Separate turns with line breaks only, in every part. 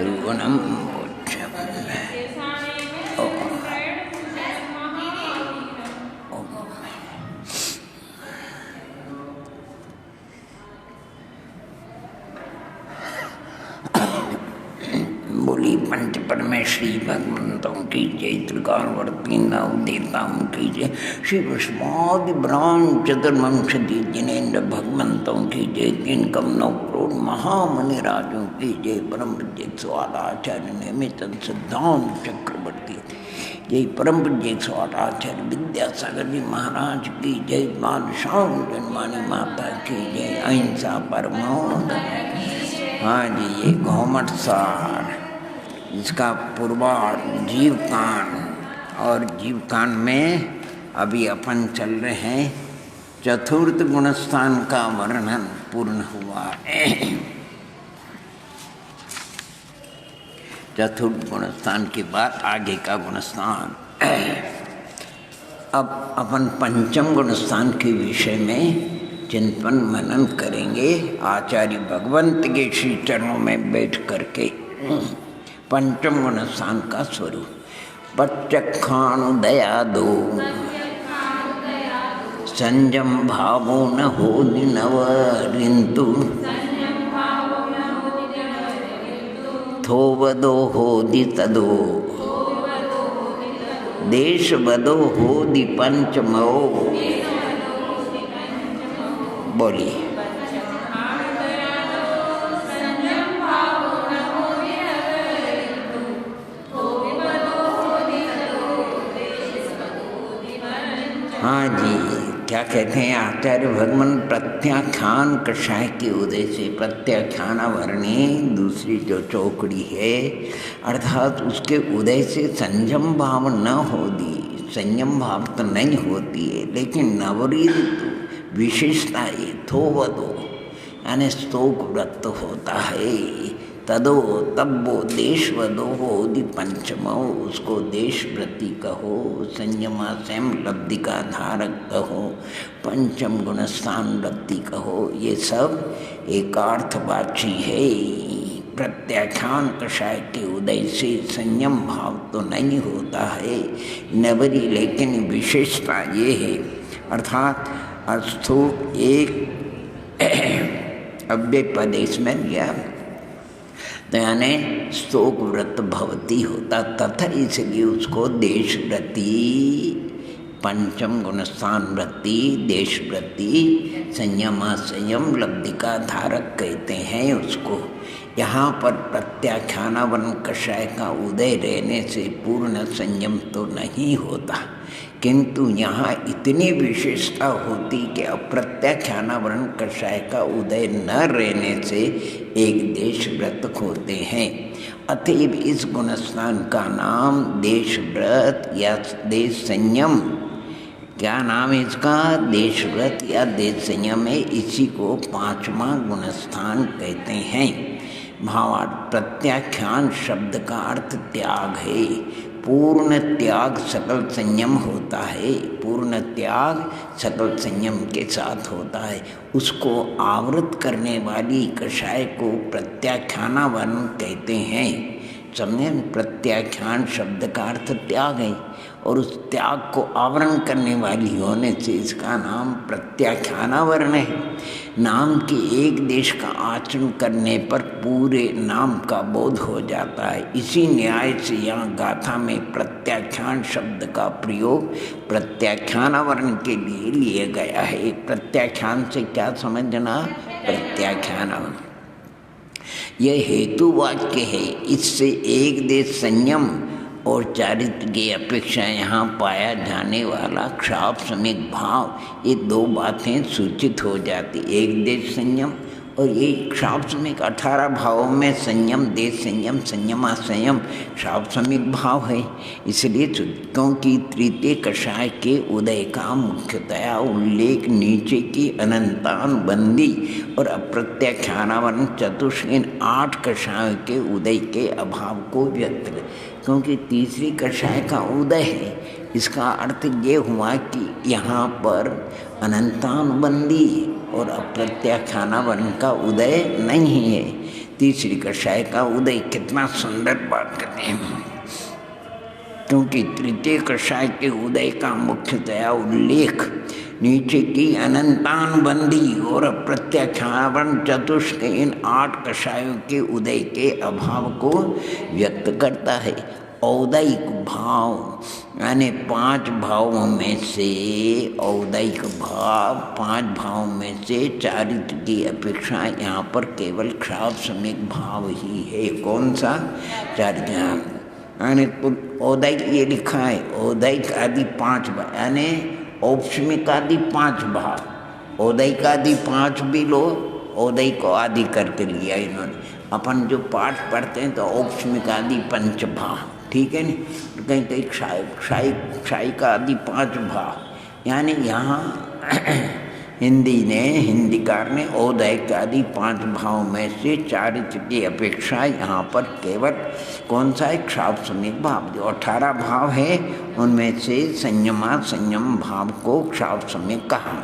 त्रिगुणम बोली पंच परमेश्वरी भगवंतों की जय, त्रिकालवर्ती नव देवताओं की जय, श्री विष्णुवादि ब्रह्म चतुर्वंशति जिनेन्द्र भगवंतों की जय, तीन कमनों करोड़ महामुनि राजों की जय, परम पूज्य स्वादाचार्य निमित्त सिद्धांत चक्रवर्ती जय, परम पूज्य स्वादाचार्य विद्यासागर जी महाराज की जय, बादशाह जन्मानी माता की जय, अहिंसा परमो। हाँ जी, ये घोमट सार इसका पूर्वार्ध जीवकांड, और जीवकांड में अभी अपन चल रहे हैं चतुर्थ गुणस्थान का वर्णन पूर्ण हुआ। चतुर्थ गुणस्थान के बाद आगे का गुणस्थान। अब अपन पंचम गुणस्थान के विषय में चिंतन मनन करेंगे आचार्य भगवंत के श्री चरणों में बैठ करके। पंचम गुणस्थान का स्वरूप पच्चखाणु दया दो, संयम भावो न हो नवरिंतु, थोवदो होदि तदो, देश बदो होदि पंचमो। बोलिए। हाँ जी, क्या कहते हैं आचार्य भगवान, प्रत्याख्यान कषाय के उदय से, प्रत्याख्यानावरणी दूसरी जो चौकड़ी है, अर्थात उसके उदय से संयम भाव न होती, संयम भाव तो नहीं होती है, लेकिन नवरीत विशेषता ये थोवदो यानी स्तोक व्रत होता है, तदो तब वो देशवदो होदि पंचमो, उसको देशव्रति कहो, संयमा स्वयं लब्धि का धारक कहो, पंचम गुणस्थान व्रति कहो, ये सब एकार्थवाची है। प्रत्याख्यान कषाय के उदय से संयम भाव तो नहीं होता है नवरी, लेकिन विशेषता ये है, अर्थात अस्थो एक अव्यय पदेश में लिया तो यानी स्तोक व्रत भवती होता, तथा इसलिए उसको देशव्रति, पंचम गुणस्थान व्रति, देशव्रति, संयमा संयम लब्धि का धारक कहते हैं उसको। यहाँ पर प्रत्याख्यानावरण कषाय का उदय रहने से पूर्ण संयम तो नहीं होता, किंतु यहाँ इतनी विशेषता होती कि अप्रत्याख्यानावरण कषाय का उदय न रहने से एक देशव्रत होते हैं। अतएव इस गुणस्थान का नाम देशव्रत या देश संयम, क्या नाम है इसका, देशव्रत या देश संयम है। इसी को पांचवा गुणस्थान कहते हैं। भावार्थ, प्रत्याख्यान शब्द का अर्थ त्याग है, पूर्ण त्याग सकल संयम होता है, पूर्ण त्याग सकल संयम के साथ होता है। उसको आवृत करने वाली कषाय को प्रत्याख्यानावरण कहते हैं। समझे, प्रत्याख्यान शब्द का अर्थ त्याग है, और उस त्याग को आवरण करने वाली होने से इसका नाम प्रत्याख्यानावरण है। नाम के एक देश का आचरण करने पर पूरे नाम का बोध हो जाता है। इसी न्याय से यहाँ गाथा में प्रत्याख्यान शब्द का प्रयोग प्रत्याख्यानावरण के लिए लिया गया है। प्रत्याख्यान से क्या समझना, प्रत्याख्यानावरण यह हेतु वाक्य है। इससे एक देश संयम और चारित्र की अपेक्षा यहाँ पाया जाने वाला क्षाप समिक भाव, ये दो बातें सूचित हो जाती। एक देश संयम और ये क्षाप समिक 18 भावों में संयम, देश संयम, संयमा संयम, क्षाप समिक भाव है। इसलिए चुटकों की तृतीय कषाय के उदय का मुख्यतया उल्लेख नीचे की अनंतान बंदी और अप्रत्याख्यानावरण चतुष्क 8 कषायों के उदय के अभाव को व्यक्त, क्योंकि तीसरी कषाय का उदय है। इसका अर्थ ये हुआ कि यहाँ पर अनंतानुबंधी और अप्रत्याख्यानावरण का उदय नहीं है। तीसरी कक्षाएँ का उदय। कितना सुंदर बात करते हैं, क्योंकि तृतीय कक्षाएँ के उदय का मुख्यतया उल्लेख नीचे की अनंतानुबंधी और अप्रत्याख्यान चतुष्क इन 8 कक्षायों के उदय के अभाव को व्यक्त करता है। औदैक भाव यानी 5 भावों में से, औदैक भाव 5 भावों में से चारित्र की अपेक्षा यहाँ पर केवल क्षाव सम्यक भाव ही है। कौन सा? चारित्र। यानी औदैक ये लिखा है, औदैक आदि 5 भाव यानी औपशमिक आदि 5 भाव। औदैक आदि 5 भी लो, औदैक को आदि करके लिया इन्होंने। अपन जो पाठ पढ़ते हैं तो औपशमिक आदि 5 भाव, ठीक है नहीं? तो कहीं कहीं क्षाई का आदि 5 भाव, यानी यहाँ हिंदीकार ने औदैक आदि 5 भाव में से चारित्र की अपेक्षा यहाँ पर केवल कौन सा है? क्षाव सम्यक भाव। जो 18 भाव है उनमें से संयम भाव को क्षाव सम्यक कहा।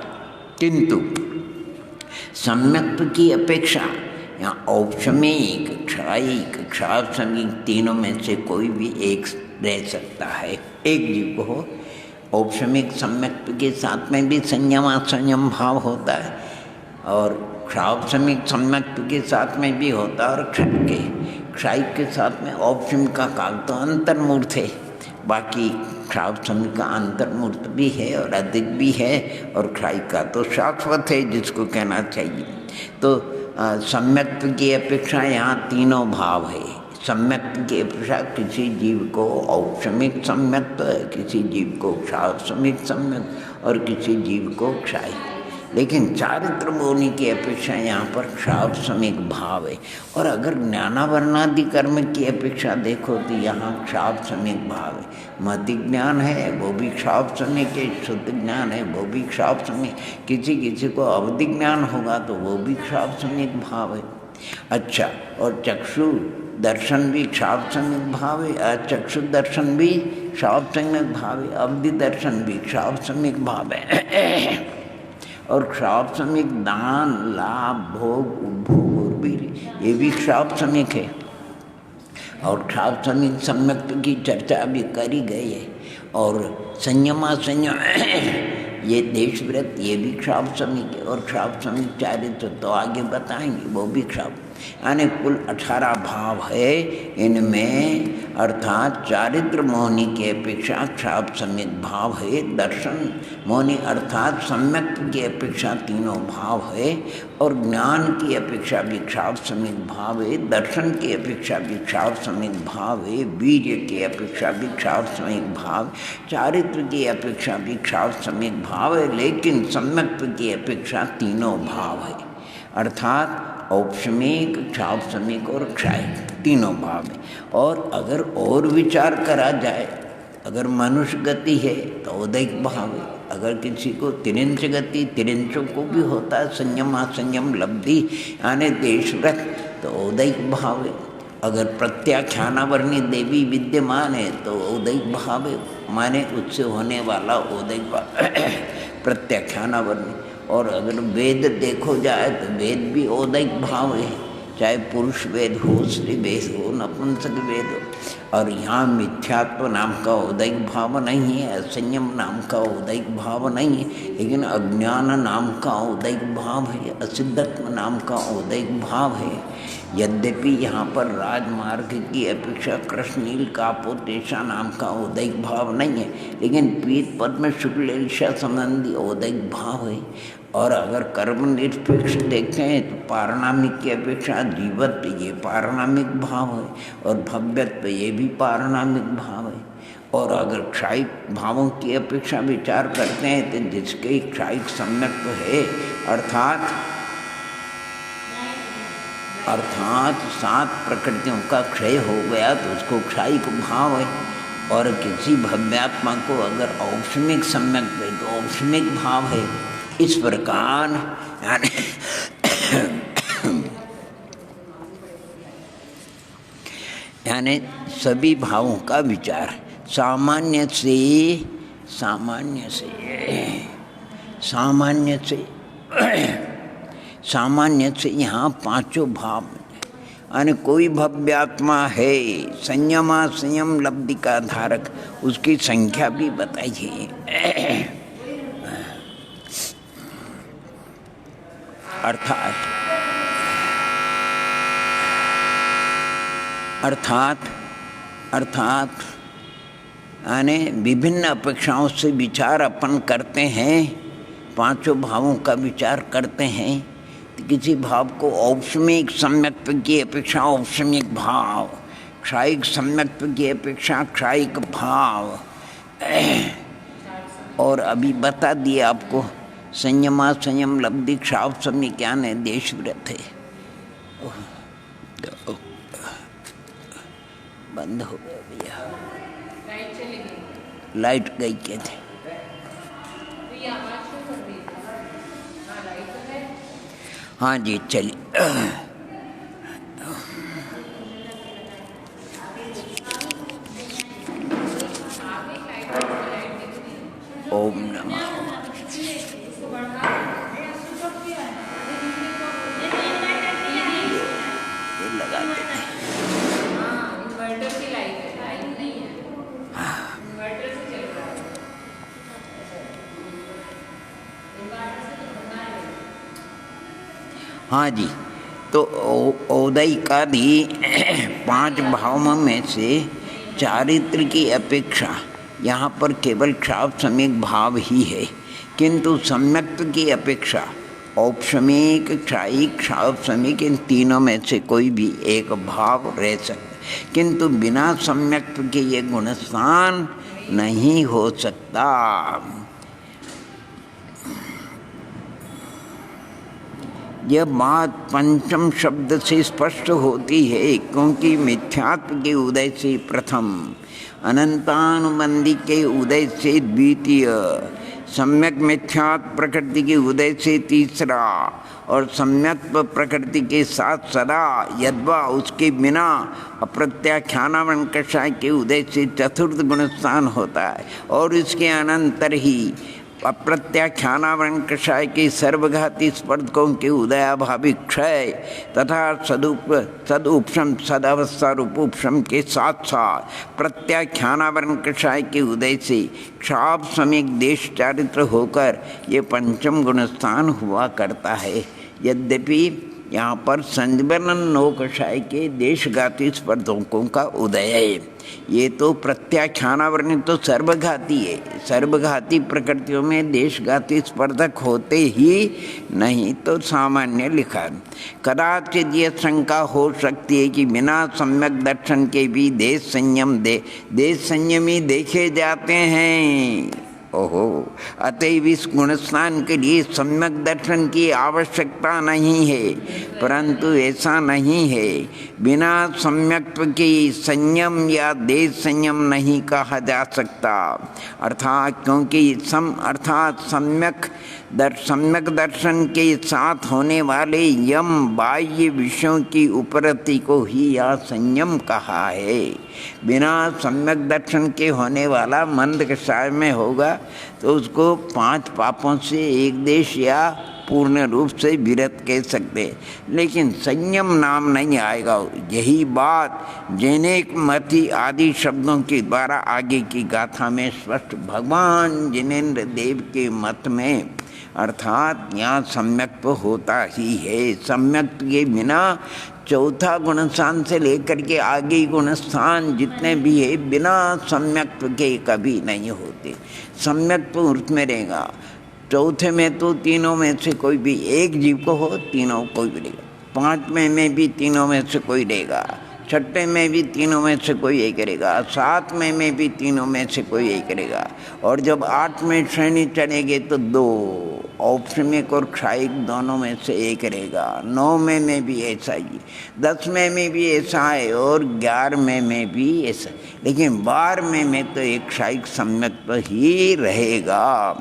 किंतु सम्यक्त्व की अपेक्षा यहाँ औपशमिक, क्षायिक, क्षाव सम्यक तीनों में से कोई भी एक रह सकता है। एक जीव को औपशमिक सम्यक्त्व के साथ में भी संयम भाव होता है और क्षाव सम्यक सम्यक्त्व के साथ में भी होता है, और क्षायिक के साथ में औपशमिक का काल तो अंतर्मूर्त है। बाकी क्षाव सम्यक का अंतर्मूर्त भी है और अधिक भी है, और क्षायिक का तो शाश्वत है जिसको कहना चाहिए। तो सम्यक्त्व की अपेक्षा यहाँ तीनों भाव है। सम्यक्त्व की अपेक्षा किसी जीव को औपशमिक सम्यक्त्व, किसी जीव को क्षाव सम्यक सम्यक्त्व और किसी जीव को क्षाय। लेकिन चारित्र बोनी की अपेक्षा यहाँ पर क्षाव सम्यक भाव है। और अगर ज्ञानावरणादि कर्म की अपेक्षा देखो तो यहाँ क्षाव सम्यक भाव है। महति ज्ञान है वो भी क्षाव सम्यक है, शुद्ध ज्ञान है वो भी क्षाव सम्यक, किसी को अवधि ज्ञान होगा तो वो भी क्षाव सम्यक भाव है। अच्छा, और चक्षु दर्शन भी क्षाव सम्यक भाव है, चक्षु दर्शन भी क्षाव सम्यक भाव है, अवधि दर्शन भी क्षाव सम्यक भाव है। और क्षाव सम्यक दान, लाभ, भोग, उपभोग और भी ये भी क्षाव सम्यक है। और क्षाव सम्यक सम्यक्त्व की चर्चा अभी करी गई है। और संयम ये देश व्रत ये भी क्षाव सम्यक है। और क्षाव सम्यक चारित्र तो आगे बताएंगे वो भी क्षाव, यानी कुल 18 भाव है इनमें, अर्थात चारित्र मोहनी की अपेक्षा क्षाव सम्यक भाव है। दर्शन मोहनी अर्थात सम्यक्त्व की अपेक्षा तीनों भाव है, और ज्ञान की अपेक्षा भी क्षाव सम्यक भाव है, दर्शन की अपेक्षा भी क्षाव सम्यक भाव है, वीर्य की अपेक्षा भी क्षाव सम्यक भाव, चारित्र की अपेक्षा भी क्षाव सम्यक भाव है। लेकिन सम्यक्त्व की अपेक्षा तीनों भाव है, अर्थात औपशमिक, क्षाव सम्यक और क्षायिक तीनों भाव है। और अगर और विचार करा जाए, अगर मनुष्य गति है तो औदैक भाव है। अगर किसी को तिरिंच गति, तिरिंचों को भी होता है संयम असंयम लब्धि यानी देशव्रत, तो औदैक भाव है। अगर प्रत्याख्यानावर्णी देवी विद्यमान है तो औदैक भाव है, माने उससे होने वाला औदैक भाव प्रत्याख्यानावर्णी। और अगर वेद देखो जाए तो वेद भी औदैक भाव है, चाहे पुरुष वेद हो, स्त्री वेद हो, नपुंसक वेद हो। और यहाँ मिथ्यात्व नाम का औदैक भाव नहीं है, असंयम नाम का औदैक भाव नहीं है, लेकिन अज्ञान नाम का औदैक भाव है, असिद्धत्व नाम का औदैक भाव है। यद्यपि यहाँ पर राजमार्ग की अपेक्षा कृष्णनील कापोतेशा नाम का औदैक भाव नहीं है, लेकिन पीत पद्म शुक्लेशा संबंधी औदैक भाव है। और अगर कर्म निरपेक्ष देखें तो पारणामिक की अपेक्षा जीवत्व ये पारणामिक भाव है, और भव्यत्व ये भी पारणामिक भाव है। और अगर क्षायिक भावों की अपेक्षा विचार करते हैं तो जिसके क्षायिक सम्यक्त्व है, अर्थात 7 प्रकृतियों का क्षय हो गया तो उसको क्षायिक भाव है। और किसी भव्यात्मा को अगर औपशमिक सम्यक्त्व है तो औपशमिक भाव है। इस प्रकार यानी सभी भावों का विचार सामान्य से यहाँ 5 भाव, यानी कोई भव्यात्मा है संयमा संयम लब्धि का धारक, उसकी संख्या भी बताइए। अर्थात यानी विभिन्न अपेक्षाओं से विचार अपन करते हैं, पांचों भावों का विचार करते हैं। तो किसी भाव को औपशमिक सम्यक्त्व की अपेक्षा औपशमिक भाव, क्षायिक सम्यक्त्व की अपेक्षा क्षायिक भाव, और अभी बता दिए आपको संयमा संयम लब्धि क्षाव समय क्या है, देश व्रत है। बंद हो गया भैया, लाइट गई क्या थे? हाँ जी चलिए। ओम नमः लगा देते हैं। हाँ जी, तो औदैकादि 5 भावों में से चारित्र की अपेक्षा यहाँ पर केवल क्षाव सम्यक भाव ही है, किंतु सम्यक्त्व की अपेक्षा औपशमिक क्षायिक क्षाव सम्यक इन तीनों में से कोई भी एक भाव रह सकता, किंतु बिना सम्यक्त्व के ये गुणस्थान नहीं हो सकता। यह बात पंचम शब्द से स्पष्ट होती है, क्योंकि मिथ्यात्व के उदय से प्रथम, अनंतानुबंधी के उदय से द्वितीय, सम्यक मिथ्यात्व प्रकृति के उदय से तीसरा, और सम्यक्त्व प्रकृति के साथ सदा यद्वा उसके बिना अप्रत्याख्यानावरण कषाय के उदय से चतुर्थ गुणस्थान होता है, और इसके अनंतर ही अप्रत्याख्यानावरण कषाय के सर्वघाती स्पर्धकों के उदयाभावी क्षय तथा सदुपशम सदावस्था रूपोपशम के साथ साथ प्रत्याख्यानावरण कषाय के उदय से क्षाव समेक देश चारित्र होकर ये पंचम गुणस्थान हुआ करता है। यद्यपि यहाँ पर संवरण नौकषाय के देशघाती स्पर्धकों का उदय है। ये तो प्रत्याख्यानावरण तो सर्वघाती है, सर्वघाती प्रकृतियों में देशघाती स्पर्धक होते ही नहीं, तो सामान्य लिखा। कदाचित ये शंका हो सकती है कि बिना सम्यक दर्शन के भी देश संयमी देखे जाते हैं। ओहो, अतएव इस गुणस्थान के लिए सम्यक दर्शन की आवश्यकता नहीं है, परंतु ऐसा नहीं है। बिना सम्यक्त्व के संयम या देश संयम नहीं कहा जा सकता, अर्थात क्योंकि सम्यक दर्शन के साथ होने वाले यम बाह्य विषयों की उपरति को ही यह संयम कहा है। बिना सम्यक दर्शन के होने वाला मंद कषाय में होगा तो उसको 5 पापों से एक देश या पूर्ण रूप से विरत कह सकते, लेकिन संयम नाम नहीं आएगा। यही बात जैनिक मति आदि शब्दों के द्वारा आगे की गाथा में स्पष्ट भगवान जिनेन्द्र देव के मत में, अर्थात यहाँ सम्यक्त्व होता ही है। सम्यक्त्व के बिना चौथा गुणस्थान से लेकर के आगे गुणस्थान जितने भी है बिना सम्यक्त्व के कभी नहीं होते। सम्यक्त्व उसमें रहेगा। चौथे में तो तीनों में से कोई भी एक जीव को हो, तीनों कोई भी रहेगा। 5वें में भी तीनों में से कोई रहेगा, 6ठे में भी तीनों में से कोई एक रहेगा, 7वें में भी तीनों में से कोई एक रहेगा, और जब 8वें श्रेणी चढ़ेंगे तो 2 औपशमिक और क्षायिक दोनों में से एक रहेगा। 9वें में भी ऐसा ही, 10वें में भी ऐसा है, और 11वें में भी ऐसा, लेकिन 12वें में तो एक क्षायिक सम्यक्त्व ही रहेगा।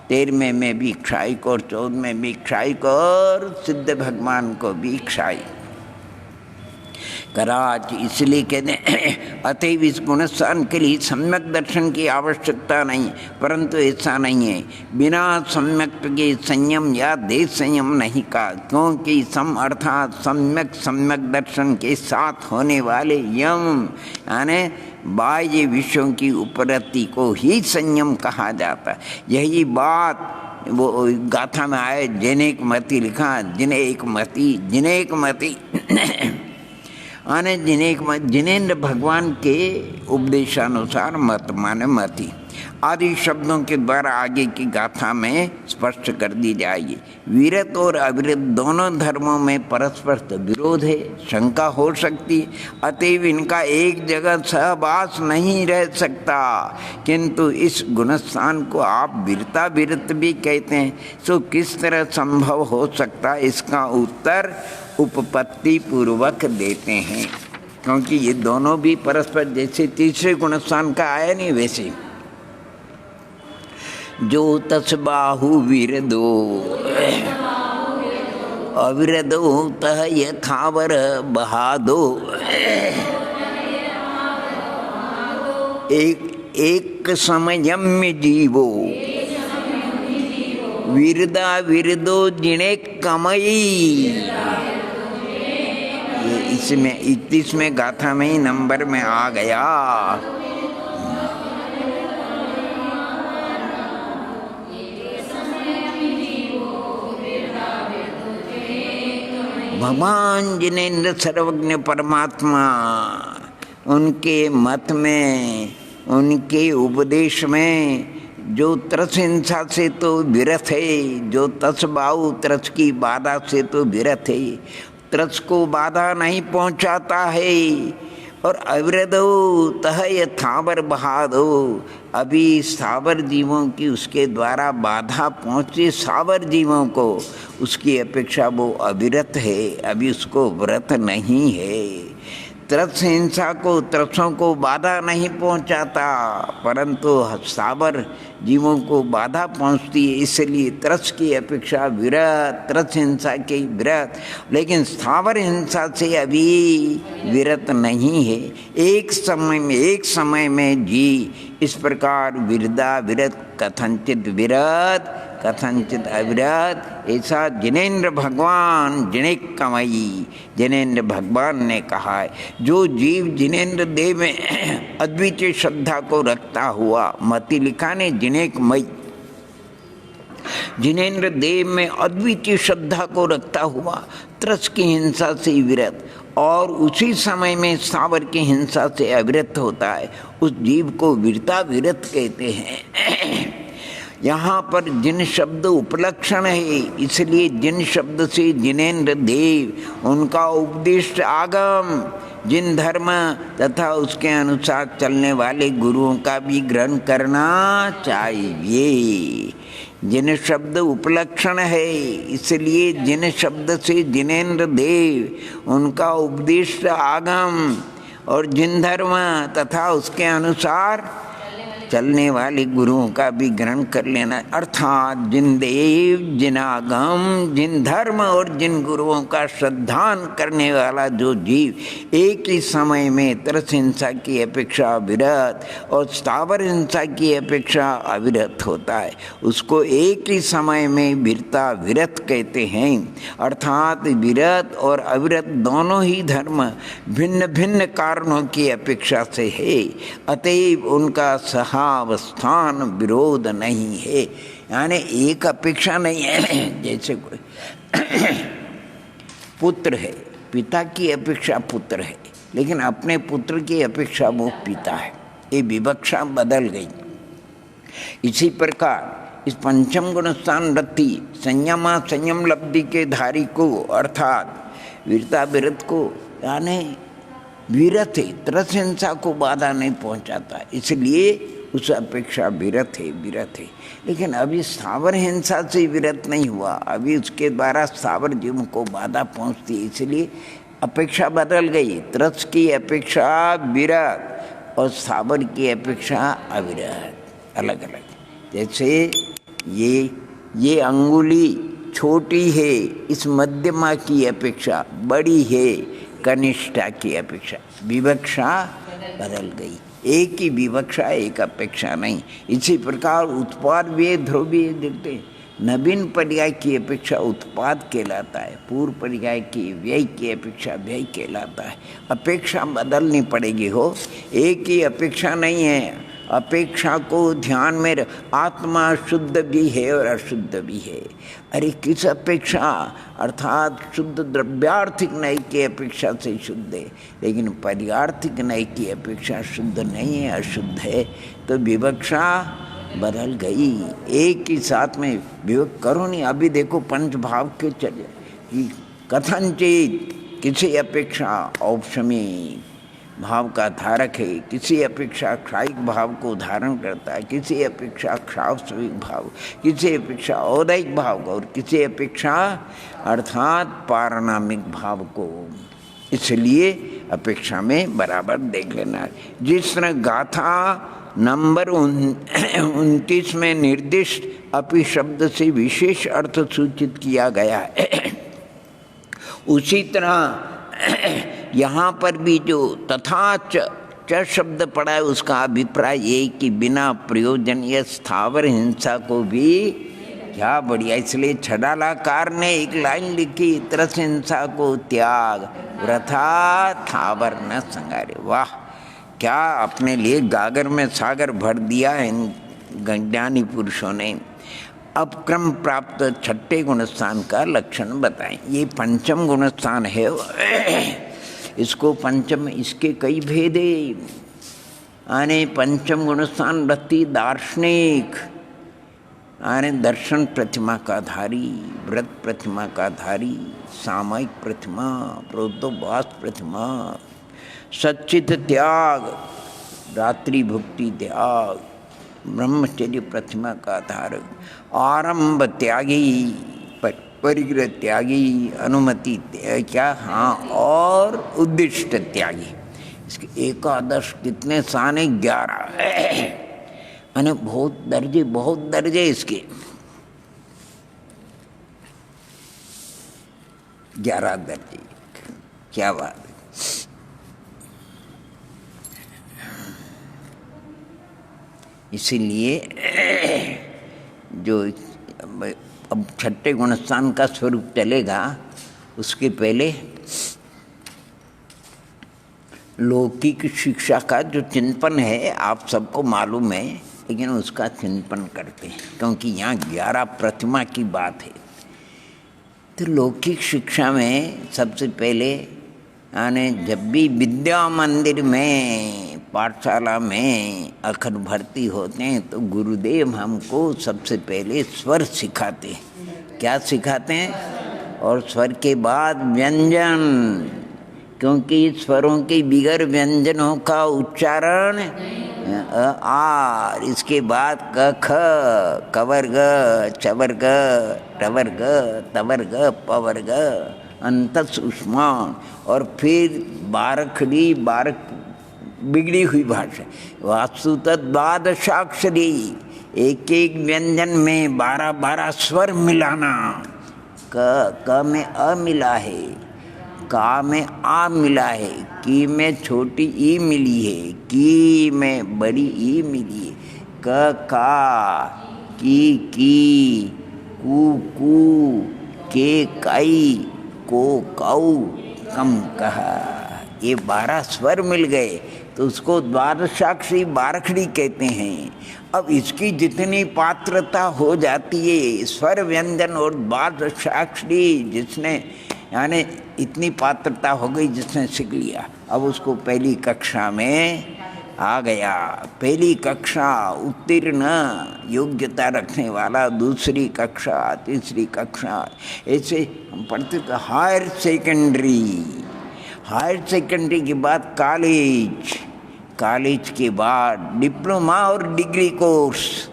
13वें में भी क्षायिक, और 14वें भी क्षायिक, और सिद्ध भगवान को भी क्षायिक। कराच, इसलिए कहते हैं अतएव इस गुणस्थान के लिए सम्यक दर्शन की आवश्यकता नहीं, परंतु ऐसा नहीं है। बिना सम्यक के संयम या देश संयम नहीं का, क्योंकि सम अर्थात सम्यक दर्शन के साथ होने वाले यम यानी बाह्य विषयों की उपरति को ही संयम कहा जाता है। यही बात वो गाथा में आए, जिनेक मति लिखा, जिनेक मति आने जिनेन्द्र भगवान के उपदेशानुसार मत माने मति आदि शब्दों के द्वारा आगे की गाथा में स्पष्ट कर दी जाएगी। विरत और अविरत दोनों धर्मों में परस्पर विरोध है, शंका हो सकती, अतएव इनका एक जगह सहवास नहीं रह सकता। किंतु इस गुणस्थान को आप वीरता विरत भी कहते हैं, तो किस तरह संभव हो सकता, इसका उत्तर उपपत्ति पूर्वक देते हैं। क्योंकि ये दोनों भी परस्पर, जैसे तीसरे गुणस्थान का आया नहीं वैसे, जो तस बाहु विरदो अविरदो तह यथावर बहादो, एक समयम में जीवो विरदा विरदो जिणे कमई। इसमें 31वें गाथा में ही नंबर में आ गया। भगवान जिनेन्द्र सर्वज्ञ परमात्मा, उनके मत में, उनके उपदेश में जो त्रस हिंसा से तो विरत है, जो तसबाऊ त्रस की बाधा से तो विरत है, त्रस को बाधा नहीं पहुंचाता है, और अविरदो तह यथावर बहादो, अभी स्थावर जीवों की उसके द्वारा बाधा पहुँचे स्थावर जीवों को, उसकी अपेक्षा वो अविरत है, अभी उसको व्रत नहीं है। त्रस हिंसा को, त्रसों को बाधा नहीं पहुंचाता, परंतु स्थावर जीवों को बाधा पहुंचती है, इसलिए त्रस की अपेक्षा विरत, त्रस हिंसा के विरत, लेकिन स्थावर हिंसा से अभी विरत नहीं है। एक समय में जी, इस प्रकार विरदा विरत, कथनचित विरत कथनचित अविरत, ऐसा जिनेन्द्र भगवान जिणे कमई, जिनेन्द्र भगवान ने कहा है। जो जीव जिनेन्द्र देव में अद्वितीय श्रद्धा को रखता हुआ, मति लिखा ने जिनेक मई, जिनेन्द्र देव में अद्वितीय श्रद्धा को रखता हुआ त्रस की हिंसा से विरत और उसी समय में स्थावर की हिंसा से अविरत होता है, उस जीव को वीरता विरत कहते हैं। यहाँ पर जिन शब्द उपलक्षण है, इसलिए जिन शब्द से जिनेन्द्र देव, उनका उपदेश आगम, जिन धर्म तथा उसके अनुसार चलने वाले गुरुओं का भी ग्रहण करना चाहिए। जिन शब्द उपलक्षण है, इसलिए जिन शब्द से जिनेन्द्र देव, उनका उपदेश आगम, और जिन धर्म तथा उसके अनुसार चलने वाले गुरुओं का भी ग्रहण कर लेना, अर्थात जिन देव, जिन आगम, जिन धर्म और जिन गुरुओं का श्रद्धान करने वाला जो जीव एक ही समय में त्रस हिंसा की अपेक्षा विरत और स्थावर हिंसा की अपेक्षा अविरत होता है, उसको एक ही समय में वीरता विरत कहते हैं। अर्थात विरत और अविरत दोनों ही धर्म भिन्न भिन्न कारणों की अपेक्षा से है, अतएव उनका सहावस्थान विरोध नहीं है, यानी एक अपेक्षा नहीं है। जैसे कोई पुत्र है, पिता की अपेक्षा पुत्र है, लेकिन अपने पुत्र की अपेक्षा वो पिता है, ये विवक्षा बदल गई। इसी प्रकार इस पंचम गुण स्थान रति संयमा संयम लब्धि के धारी को, अर्थात वीरता विरत को, यानी विरत है, त्रस हिंसा को बाधा नहीं पहुंचाता, इसलिए उस अपेक्षा विरत है। लेकिन अभी स्थावर हिंसा से विरत नहीं हुआ, अभी उसके द्वारा स्थावर जीवों को बाधा पहुंचती है, इसलिए अपेक्षा बदल गई। त्रस की अपेक्षा विरत और स्थावर की अपेक्षा अविरत, अलग अलग। जैसे ये अंगुली छोटी है, इस मध्यमा की अपेक्षा बड़ी है, कनिष्ठा की अपेक्षा, विवक्षा बदल गई। एक ही विवक्षा, एक अपेक्षा नहीं। इसी प्रकार उत्पाद व्यय ध्रुवीय देखते, नवीन पर्याय की अपेक्षा उत्पाद कहलाता है, पूर्व पर्याय की व्यय की अपेक्षा व्यय कहलाता है। अपेक्षा बदलनी पड़ेगी हो, एक ही अपेक्षा नहीं है। अपेक्षा को ध्यान में आत्मा शुद्ध भी है और अशुद्ध भी है। अरे किस अपेक्षा, अर्थात शुद्ध द्रव्यार्थिक नय की अपेक्षा से शुद्ध है, लेकिन पर्यार्थिक नय की अपेक्षा शुद्ध नहीं है, अशुद्ध है। तो विवक्षा बदल गई। एक ही साथ में विवेक करो नहीं। अभी देखो पंच भाव के चले कि कथनचित किसी अपेक्षा औपशमिक भाव का धारक है, किसी अपेक्षा क्षायिक भाव को धारण करता है, किसी अपेक्षा क्षावस्विक भाव, किसी अपेक्षा औदैहिक भाव को, और किसी अपेक्षा अर्थात पारणामिक भाव को। इसलिए अपेक्षा में बराबर देख लेना। जिस तरह गाथा नंबर 29 में निर्दिष्ट अपि शब्द से विशेष अर्थ सूचित किया गया है, उसी तरह यहाँ पर भी जो तथा च शब्द पड़ा है, उसका अभिप्राय ये कि बिना प्रयोजन या स्थावर हिंसा को भी, क्या बढ़िया। इसलिए छड़ालाकार ने एक लाइन लिखी, तरस हिंसा को त्याग वृथा थावर न संगारे। वाह, क्या अपने लिए गागर में सागर भर दिया इन ज्ञानी पुरुषों ने। अब क्रम प्राप्त छठे गुणस्थान का लक्षण बताएं। ये पंचम गुणस्थान है, इसको पंचम, इसके कई भेद है। आने पंचम गुणस्थान वृत्ति दार्शनिक, आने दर्शन प्रतिमा का धारी, व्रत प्रतिमा का धारी, सामयिक प्रतिमा, प्रोतोभास प्रतिमा, सच्चित त्याग, रात्रि भुक्ति त्याग, ब्रह्मचर्य प्रतिमा का धारक, आरंभ त्यागी, परिग्रह त्यागी, अनुमति क्या, हाँ, और उद्दिष्ट त्यागी। इसके एकादश कितने साने, 11, अने बहुत दर्जे इसके 11 दर्जे। क्या बात है। इसीलिए जो अब छठे गुणस्थान का स्वरूप चलेगा, उसके पहले लौकिक शिक्षा का जो चिंतन है आप सबको मालूम है, लेकिन उसका चिंतन करते हैं, क्योंकि यहाँ 11 प्रतिमा की बात है। तो लौकिक शिक्षा में सबसे पहले यानी जब भी विद्या मंदिर में, पाठशाला में अखर भर्ती होते हैं, तो गुरुदेव हमको सबसे पहले स्वर सिखाते हैं। क्या सिखाते हैं? और स्वर के बाद व्यंजन, क्योंकि स्वरों के बिगर व्यंजनों का उच्चारण आर, इसके बाद क ख, कवर्ग, चवर्ग, टवर्ग, तवर्ग, पवर्ग, अंतस उष्मान, और फिर बारखड़ी, बारक बिगड़ी हुई भाषा। वास्तुतः द्वादशाक्षरी, एक एक व्यंजन में 12 स्वर मिलाना। क में अ मिला है, का में आ मिला है, की में छोटी ई मिली है, की में बड़ी ई मिली है, क का, की, कू, के काई, को काऊ, कम कहा। ये 12 स्वर मिल गए तो उसको द्वादशाक्षरी बारखड़ी कहते हैं। अब इसकी जितनी पात्रता हो जाती है, स्वर व्यंजन और द्वादशाक्षरी, जिसने यानी इतनी पात्रता हो गई जिसने सीख लिया, अब उसको पहली कक्षा में आ गया। पहली कक्षा उत्तीर्ण योग्यता रखने वाला, दूसरी कक्षा, तीसरी कक्षा, ऐसे हम पढ़ते थे। हायर सेकेंडरी के बाद कॉलेज के बाद डिप्लोमा और डिग्री कोर्स,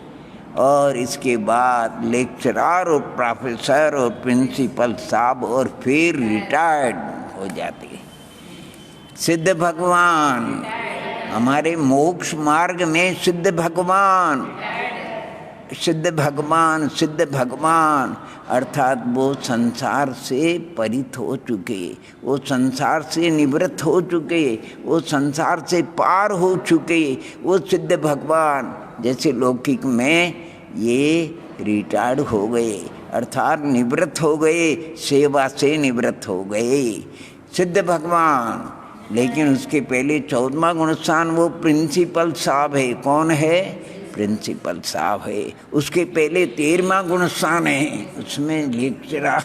और इसके बाद लेक्चरर और प्रोफेसर और प्रिंसिपल साहब, और फिर रिटायर्ड हो जाते हैं। सिद्ध भगवान हमारे मोक्ष मार्ग में, सिद्ध भगवान सिद्ध भगवान अर्थात वो संसार से परित हो चुके, वो संसार से निवृत्त हो चुके, वो संसार से पार हो चुके, वो सिद्ध भगवान। जैसे लौकिक में ये रिटायर्ड हो गए अर्थात निवृत्त हो गए, सेवा से निवृत्त हो गए सिद्ध भगवान। लेकिन उसके पहले 14वां गुणस्थान वो प्रिंसिपल साहब है। कौन है? प्रिंसिपल साहब है। उसके पहले 13वां गुणस्थान है, उसमें लेक्चरर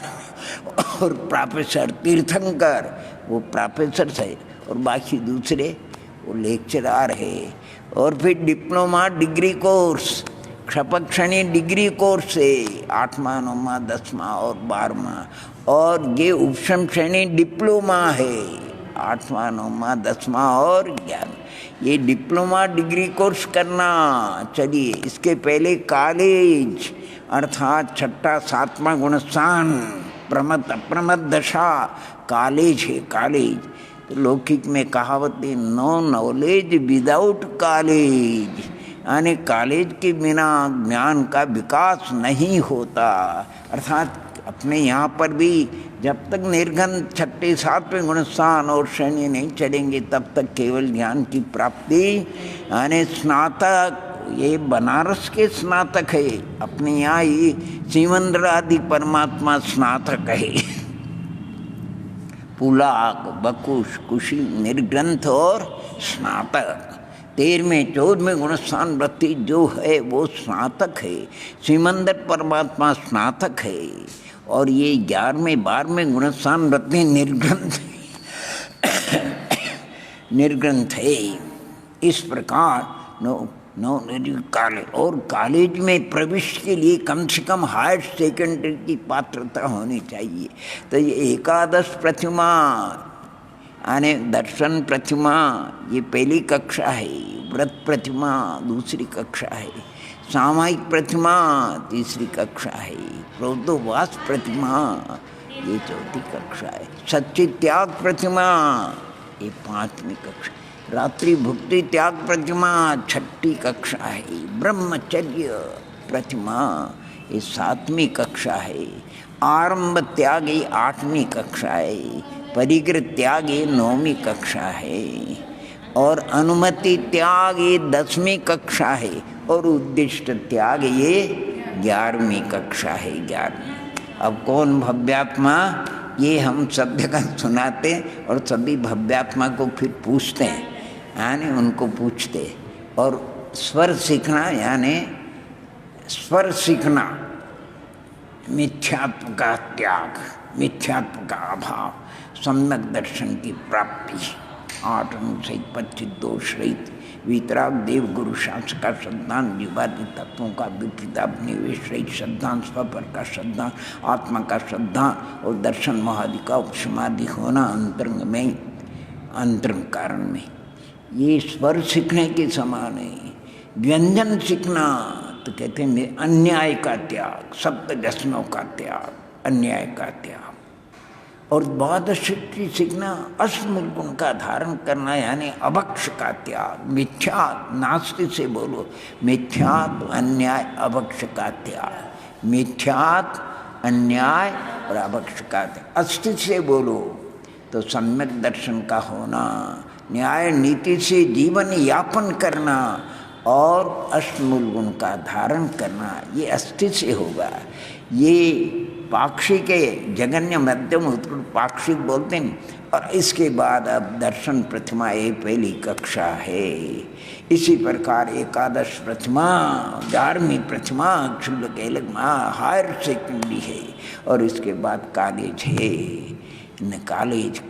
और प्रोफेसर तीर्थंकर, वो प्रोफेसर है और बाकी दूसरे वो लेक्चरर है। और फिर डिप्लोमा डिग्री कोर्स, क्षपक्षणी डिग्री कोर्स है, 8वां 9वां 10वां और 12वां। और ये उपशम श्रेणी डिप्लोमा है, 8वां 9वां 10वां और 11। ये डिप्लोमा डिग्री कोर्स करना। चलिए, इसके पहले कॉलेज अर्थात 6ठा 7वां गुणस्थान प्रमद अप्रमद दशा कॉलेज है, कॉलेज। तो लौकिक में कहावत है, नो नॉलेज विदाउट कॉलेज, यानी कॉलेज के बिना ज्ञान का विकास नहीं होता। अर्थात अपने यहाँ पर भी जब तक निर्घन 6ठे 7वें गुणस्थान और श्रेणी नहीं चलेंगे तब तक केवल ज्ञान की प्राप्ति, यानी स्नातक, ये बनारस के स्नातक है, अपने यहाँ ये शिवेंद्र आदि परमात्मा स्नातक है। पुलाक, बकुश, कुशी, निर्ग्रंथ और स्नातक। 13वें 14वें गुणस्थान वृत्ति जो है वो स्नातक है, शिवेंद्र परमात्मा स्नातक है। और ये 11वें 12वें गुणस्थान वृत्ति निर्ग्रंथ निर्ग्रंथ है। इस प्रकार कॉलेज, और कॉलेज में प्रवेश के लिए कम से कम हायर सेकेंडरी की पात्रता होनी चाहिए। तो ये एकादश प्रतिमा यानी दर्शन प्रतिमा ये पहली कक्षा है, व्रत प्रतिमा दूसरी कक्षा है, सामायिक प्रतिमा तीसरी कक्षा है, प्रोतोवास प्रतिमा ये चौथी कक्षा है, सच्ची त्याग प्रतिमा ये 5वीं कक्षा, रात्रि भुक्ति त्याग प्रतिमा 6ठी कक्षा है, ब्रह्मचर्य प्रतिमा ये 7वीं कक्षा है, आरंभ त्याग ये 8वीं कक्षा है, परिग्रह त्याग ये 9वीं कक्षा है, और अनुमति त्याग ये 10वीं कक्षा है, और उद्दिष्ट त्याग ये 11वीं कक्षा है, 11वीं। अब कौन भव्यात्मा, ये हम सब जगह सुनाते और सभी भव्यात्मा को फिर पूछते हैं, यानी उनको पूछते। और स्वर सीखना, यानी स्वर सीखना, मिथ्यात्व का त्याग, मिथ्यात्व का अभाव, सम्यक दर्शन की प्राप्ति, 8 अनुसहित 25 दोष रहित वितराग देव गुरु शास्त्र का श्रद्धान, जीवादि तत्वों का विपरीता निवेश रहित श्रद्धान, स्वपर का श्रद्धान, आत्मा का श्रद्धान और दर्शन महादि का उपसमाधि होना अंतरंग में, अंतरंग कारण में। ये स्वर सीखने के समान है। व्यंजन सीखना तो कहते हैं अन्याय का त्याग, सप्त व्यसनों का त्याग, अन्याय का त्याग। और द्वादश सीखना अश्मूल गुण का धारण करना, यानी अभक्ष का त्याग, मिथ्यात नास्ति से बोलो, मिथ्यात अन्याय अभक्ष का त्याग, मिथ्यात अन्याय और अभक्ष का त्याग, अस्ति से बोलो तो सम्यक दर्शन का होना, न्याय नीति से जीवन यापन करना और अश्मूल गुण का धारण करना, ये अस्थि से होगा। ये पाक्षिक है, जगन्य मध्यम उत्कृष्ट पाक्षिक बोलते हैं। और इसके बाद अब दर्शन प्रतिमा ये पहली कक्षा है। इसी प्रकार एकादश प्रतिमा, 11वीं प्रतिमा क्षुल्लक एलग्मा हायर सेकेंडरी है। और इसके बाद कॉलेज है, न कॉलेज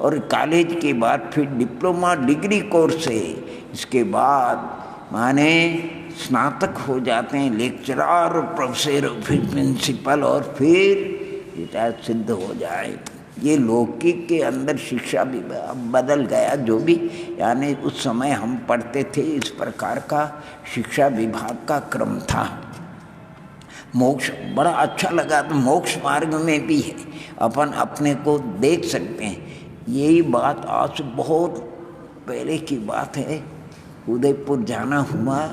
और कॉलेज के बाद फिर डिप्लोमा डिग्री कोर्स है। इसके बाद माने स्नातक हो जाते हैं, लेक्चरर, प्रोफेसर, फिर प्रिंसिपल और फिर रिटायर सिद्ध हो जाए। ये लौकिक के अंदर शिक्षा भी बदल गया, जो भी यानी उस समय हम पढ़ते थे इस प्रकार का शिक्षा विभाग का क्रम था। मोक्ष बड़ा अच्छा लगा, तो मोक्ष मार्ग में भी है, अपन अपने को देख सकते हैं। यही बात आज बहुत पहले की बात है। उदयपुर जाना हुआ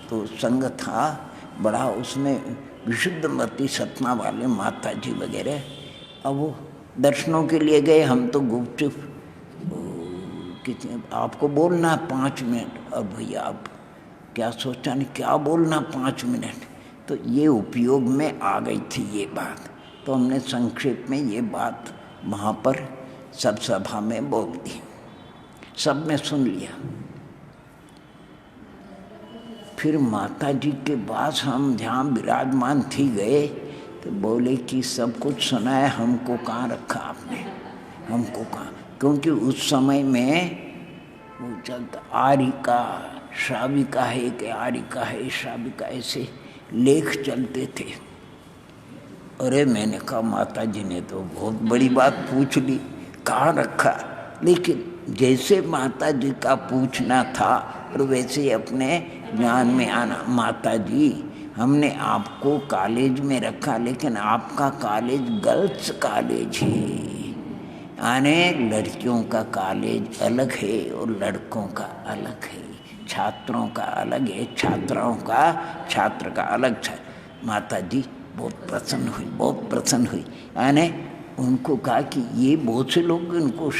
तो संग था, बड़ा उसमें विशुद्धमती सतना वाले माता जी वगैरह। अब वो दर्शनों के लिए गए, हम तो गुपचुप कितने आपको बोलना 5 मिनट। अब भैया आप क्या सोचा नहीं, क्या बोलना 5 मिनट। तो ये उपयोग में आ गई थी ये बात, तो हमने संक्षेप में ये बात वहाँ पर सब सभा में बोल दी, सब ने सुन लिया। फिर माता जी के पास हम जहाँ विराजमान थी गए तो बोले कि सब कुछ सुना है, हमको कहाँ रखा आपने, हमको कहाँ। क्योंकि उस समय में वो चलता आरिका श्राविका है कि आरिका है श्राविका, ऐसे लेख चलते थे। अरे मैंने कहा माता जी ने तो बहुत बड़ी बात पूछ ली, कहाँ रखा। लेकिन जैसे माता जी का पूछना था और वैसे अपने ज्ञान में आना, माता जी हमने आपको कॉलेज में रखा लेकिन आपका कॉलेज गर्ल्स कॉलेज है, यानी लड़कियों का कॉलेज अलग है और लड़कों का अलग है, छात्रों का अलग है, छात्राओं का छात्र का अलग है। माता जी बहुत प्रसन्न हुई, बहुत प्रसन्न हुई। यानी उनको कहा कि ये बहुत से लोग इनको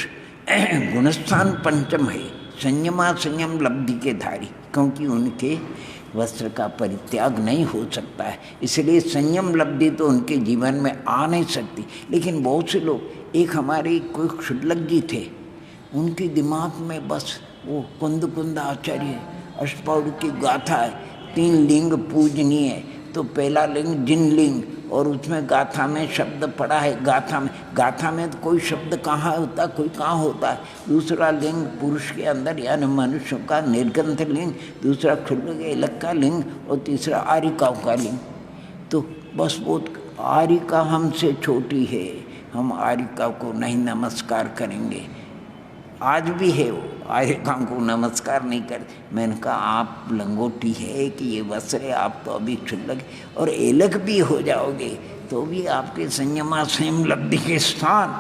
गुणस्थान पंचम है, संयमा संयम लब्धि के धारी, क्योंकि उनके वस्त्र का परित्याग नहीं हो सकता है, इसलिए संयम लब्धि तो उनके जीवन में आ नहीं सकती। लेकिन बहुत से लोग, एक हमारे कोई क्षुल्लक जी थे, उनके दिमाग में बस वो कुंद कुंद आचार्य अष्टपौर की गाथा है, 3 लिंग पूजनीय है। तो पहला लिंग जिन लिंग, और उसमें गाथा में शब्द पड़ा है, गाथा में तो कोई शब्द कहाँ होता, कोई कहाँ होता है। दूसरा लिंग पुरुष के अंदर यानी मनुष्यों का निर्गंथ लिंग, दूसरा क्षुल्लक एलक का लिंग, और तीसरा आरिकाओं का लिंग। तो बस वो आरिका हमसे छोटी है, हम आरिका को नहीं नमस्कार करेंगे। आज भी है वो आरिका को नमस्कार नहीं करते। मैंने कहा आप लंगोटी है कि ये वस्त्र है, आप तो अभी क्षुल्लक और एलक भी हो जाओगे तो भी आपके संयमा संयम लब्धि के स्थान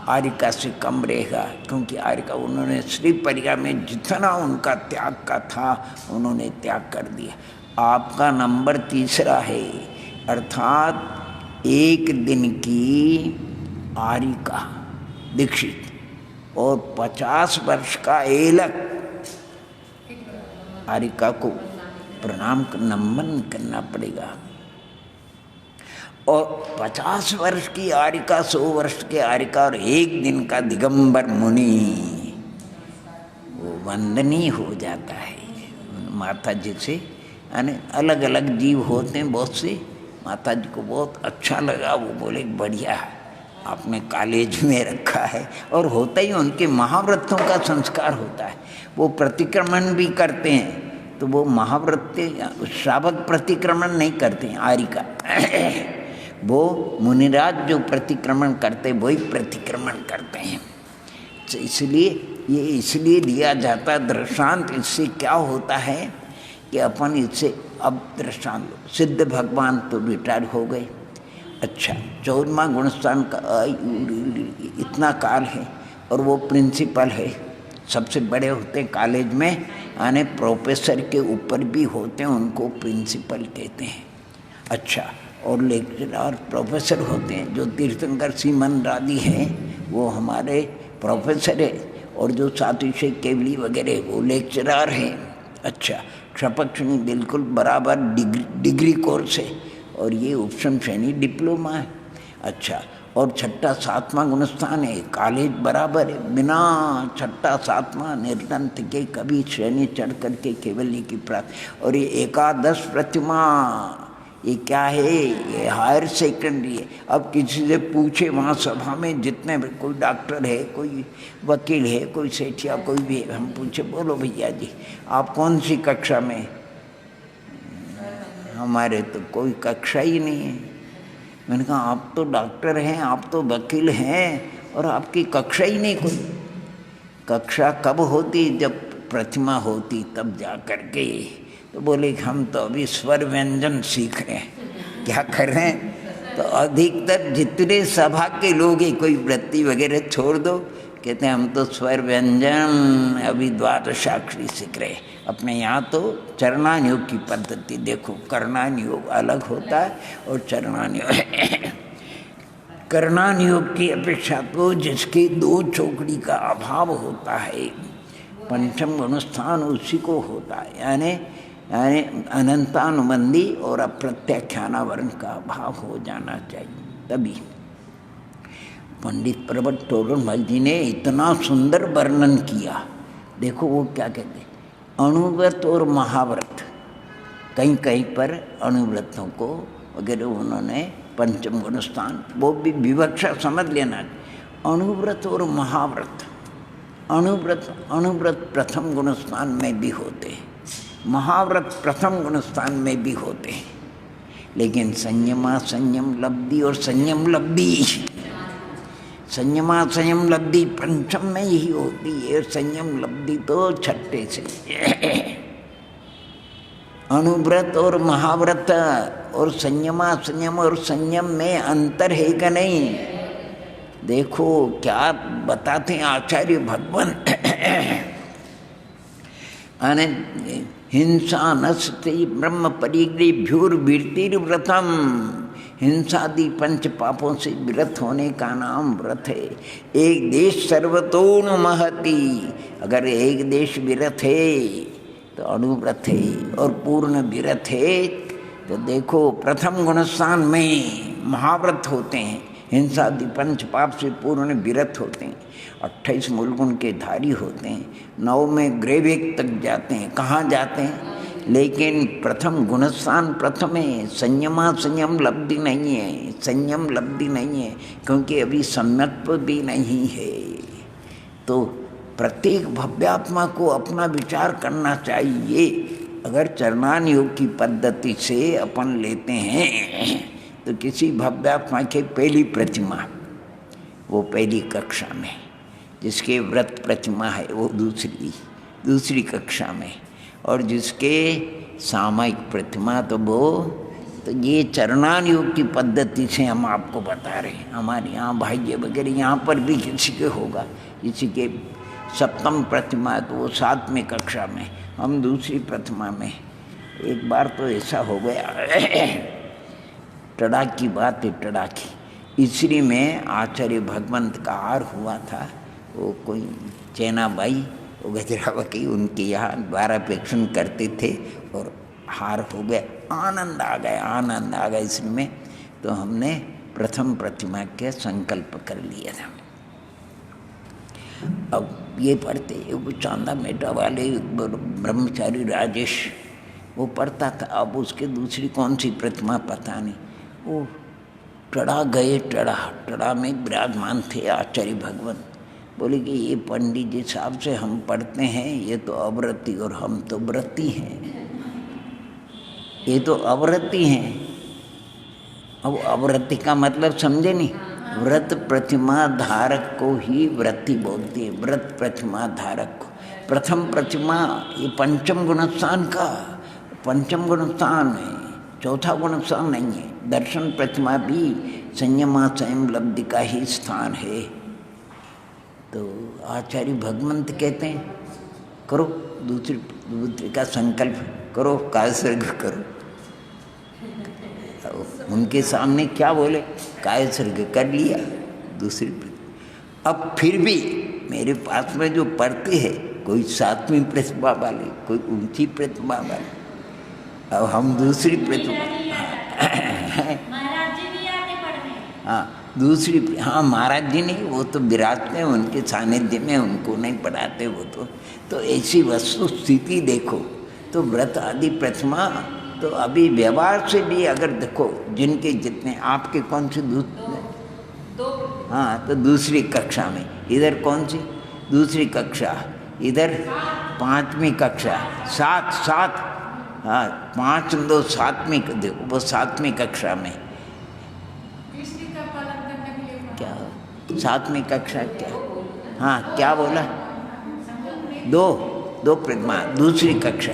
आरिका से कम रहेगा, क्योंकि आरिका उन्होंने श्री परिया में जितना उनका त्याग का था उन्होंने त्याग कर दिया। आपका नंबर 3 है, अर्थात 1 दिन की आरिका दीक्षित और 50 वर्ष का एलक। आरिका को प्रणाम नमन करना पड़ेगा। और 50 वर्ष की आरिका, 100 वर्ष के आरिका और 1 दिन का दिगंबर मुनि, वो वंदनीय हो जाता है माता जी से। यानी अलग अलग जीव होते हैं बहुत से। माता जी को बहुत अच्छा लगा, वो बोले बढ़िया है आपने कॉलेज में रखा है। और होता ही उनके महाव्रतों का संस्कार होता है, वो प्रतिक्रमण भी करते हैं। तो वो महाव्रत श्रावक प्रतिक्रमण नहीं करते हैं आरिका वो मुनिराज जो प्रतिक्रमण करते वही प्रतिक्रमण करते हैं। तो इसलिए ये इसलिए दिया जाता है दृष्टांत। इससे क्या होता है कि अपन इससे अब दृष्टांत, सिद्ध भगवान तो रिटायर हो गए, अच्छा 14वां गुणस्थान का इतना काल है, और वो प्रिंसिपल है, सबसे बड़े होते हैं कॉलेज में, यानी प्रोफेसर के ऊपर भी होते हैं, उनको प्रिंसिपल कहते हैं। अच्छा, और लेक्चरर प्रोफेसर होते हैं, जो तीर्थंकर सीमन रादी हैं वो हमारे प्रोफेसर है, और जो साथी शेख केवली वगैरह वो लेक्चरर हैं। अच्छा, क्षपक श्रेणी बिल्कुल बराबर डिग्री कोर्स है, और ये उपशम श्रेणी डिप्लोमा है। अच्छा, और 6ठा 7वां गुणस्थान है, कॉलेज बराबर है, बिना 6ठा 7वां निर्गंथ के कभी श्रेणी चढ़ करके केवल की प्राप्त। और ये एकादश प्रतिमा, ये क्या है, ये हायर सेकेंडरी है। अब किसी से पूछे वहाँ सभा में जितने भी, कोई डॉक्टर है, कोई वकील है, कोई सेठिया, कोई भी है, हम पूछे बोलो भैया जी आप कौन सी कक्षा में? हमारे तो कोई कक्षा ही नहीं है। मैंने कहा आप तो डॉक्टर हैं, आप तो वकील हैं, और आपकी कक्षा ही नहीं कोई। कक्षा कब होती? जब प्रतिमा होती तब जा कर के। तो बोले हम तो अभी स्वर व्यंजन सीख रहे हैं। क्या कर रहे हैं? तो अधिकतर जितने सभा के लोग हैं, कोई वृत्ति वगैरह छोड़ दो, कहते हैं हम तो स्वर व्यंजन अभी द्वादशाक्षरी सीख रहे। अपने यहाँ तो चरणान योग की पद्धति देखो, करणान योग अलग होता है और चरणान योग करणान योग की अपेक्षा तो जिसके 2 चौकड़ी का अभाव होता है, पंचम गुणस्थान उसी को होता है, यानी अनंतानुबंधी और अप्रत्याख्यानावरण का अभाव हो जाना चाहिए। तभी पंडित प्रबट टोडरमल जी ने इतना सुंदर वर्णन किया। देखो वो क्या कहते हैं, अणुव्रत और महाव्रत, कहीं कहीं पर अणुव्रतों को वगैरह उन्होंने पंचम गुणस्थान, वो भी विवक्षा समझ लेना। अणुव्रत और महाव्रत, अणुव्रत प्रथम गुणस्थान में भी होते हैं, महाव्रत प्रथम गुणस्थान में भी होते हैं, लेकिन संयमा संयम लब्धि और संयम लब्धि, संयमा संयम लब्धि पंचम में ही होती है, संयम लब्धि तो छठे से। अणुव्रत और महाव्रत और संयमा संयम और संयम में अंतर है कि नहीं? देखो क्या बताते हैं आचार्य भगवान, हिंसा नस्ते ब्रह्म परिग्रहभ्युर्वृत्तिर्व्रतम, हिंसादि 5 पापों से विरत होने का नाम व्रत है। एक देश सर्वतोन महति, अगर एक देश विरत है तो अणुव्रत है, और पूर्ण विरत है तो देखो प्रथम गुणस्थान में महाव्रत होते हैं, हिंसादि 5 पाप से पूर्ण विरत होते हैं, 28 मूल गुण के धारी होते हैं, 9 में ग्रेवेक तक जाते हैं। कहाँ जाते हैं? लेकिन प्रथम गुणस्थान प्रथम है, संयमा संयम लब्धि नहीं है, संयम लब्धि नहीं है, क्योंकि अभी सम्यक्त्व भी नहीं है। तो प्रत्येक भव्यात्मा को अपना विचार करना चाहिए। अगर चरणान योग की पद्धति से अपन लेते हैं तो किसी भव्यात्मा की पहली प्रतिमा, वो पहली कक्षा में, जिसके व्रत प्रतिमा है वो दूसरी कक्षा में, और जिसके सामयिक प्रतिमा तो वो, तो ये चरणान योग की पद्धति से हम आपको बता रहे हैं। हमारे यहाँ भाई वगैरह यहाँ पर भी किसी के होगा, किसी के सप्तम प्रतिमा तो वो 7वीं कक्षा में, हम दूसरी प्रतिमा में। एक बार तो ऐसा हो गया, टड़ाक की बात है, टड़ाकी इसरी में आचार्य भगवंत का हार हुआ था। वो कोई चैना बाई, वो गजरावती, उनके यहाँ द्वारापेक्षण करते थे और हार हो गया। आनंद आ गया इसमें। तो हमने प्रथम प्रतिमा के संकल्प कर लिया था। अब ये पढ़ते, वो चांदा मेटा वाले ब्रह्मचारी राजेश वो पढ़ता था। अब उसके दूसरी कौन सी प्रतिमा पता नहीं। वो टड़ा गए, टड़ा में विराजमान थे आचार्य भगवान। बोले कि ये पंडित जी साहब से हम पढ़ते हैं, ये तो अव्रती और हम तो व्रती हैं, ये तो अव्रती हैं। अब अव्रती का मतलब समझे नहीं? व्रत प्रतिमा धारक को ही व्रती बोलती है, व्रत प्रतिमा धारक को। प्रथम प्रतिमा ये पंचम गुणस्थान का, पंचम गुणस्थान है, चौथा गुणस्थान नहीं है। दर्शन प्रतिमा भी संयमा संयम लब्धि का ही स्थान है। तो आचार्य भगवंत कहते हैं करो दूसरी का संकल्प करो, कायसर्ग करो। उनके सामने क्या बोले? कायसर्ग कर लिया दूसरी। अब फिर भी मेरे पास में जो पढ़ते हैं, कोई 7वीं प्रतिभा वाले, कोई ऊंची प्रतिभा वाले, अब हम दूसरी प्रतिभा, हाँ दूसरी, हाँ महाराज जी नहीं, वो तो विराजते हैं उनके सानिध्य में, उनको नहीं पढ़ाते वो तो ऐसी वस्तु स्थिति देखो। तो व्रत आदि प्रतिमा तो अभी व्यवहार से भी अगर देखो, जिनके जितने आपके कौन से दो, हाँ तो दूसरी कक्षा में, इधर कौन सी दूसरी कक्षा, इधर 5वीं कक्षा, 7 हाँ 5 2 7वीं, देखो वो 7वीं कक्षा में। क्या 7वीं कक्षा क्या? हाँ क्या बोला? दो प्रतिमा, दूसरी कक्षा,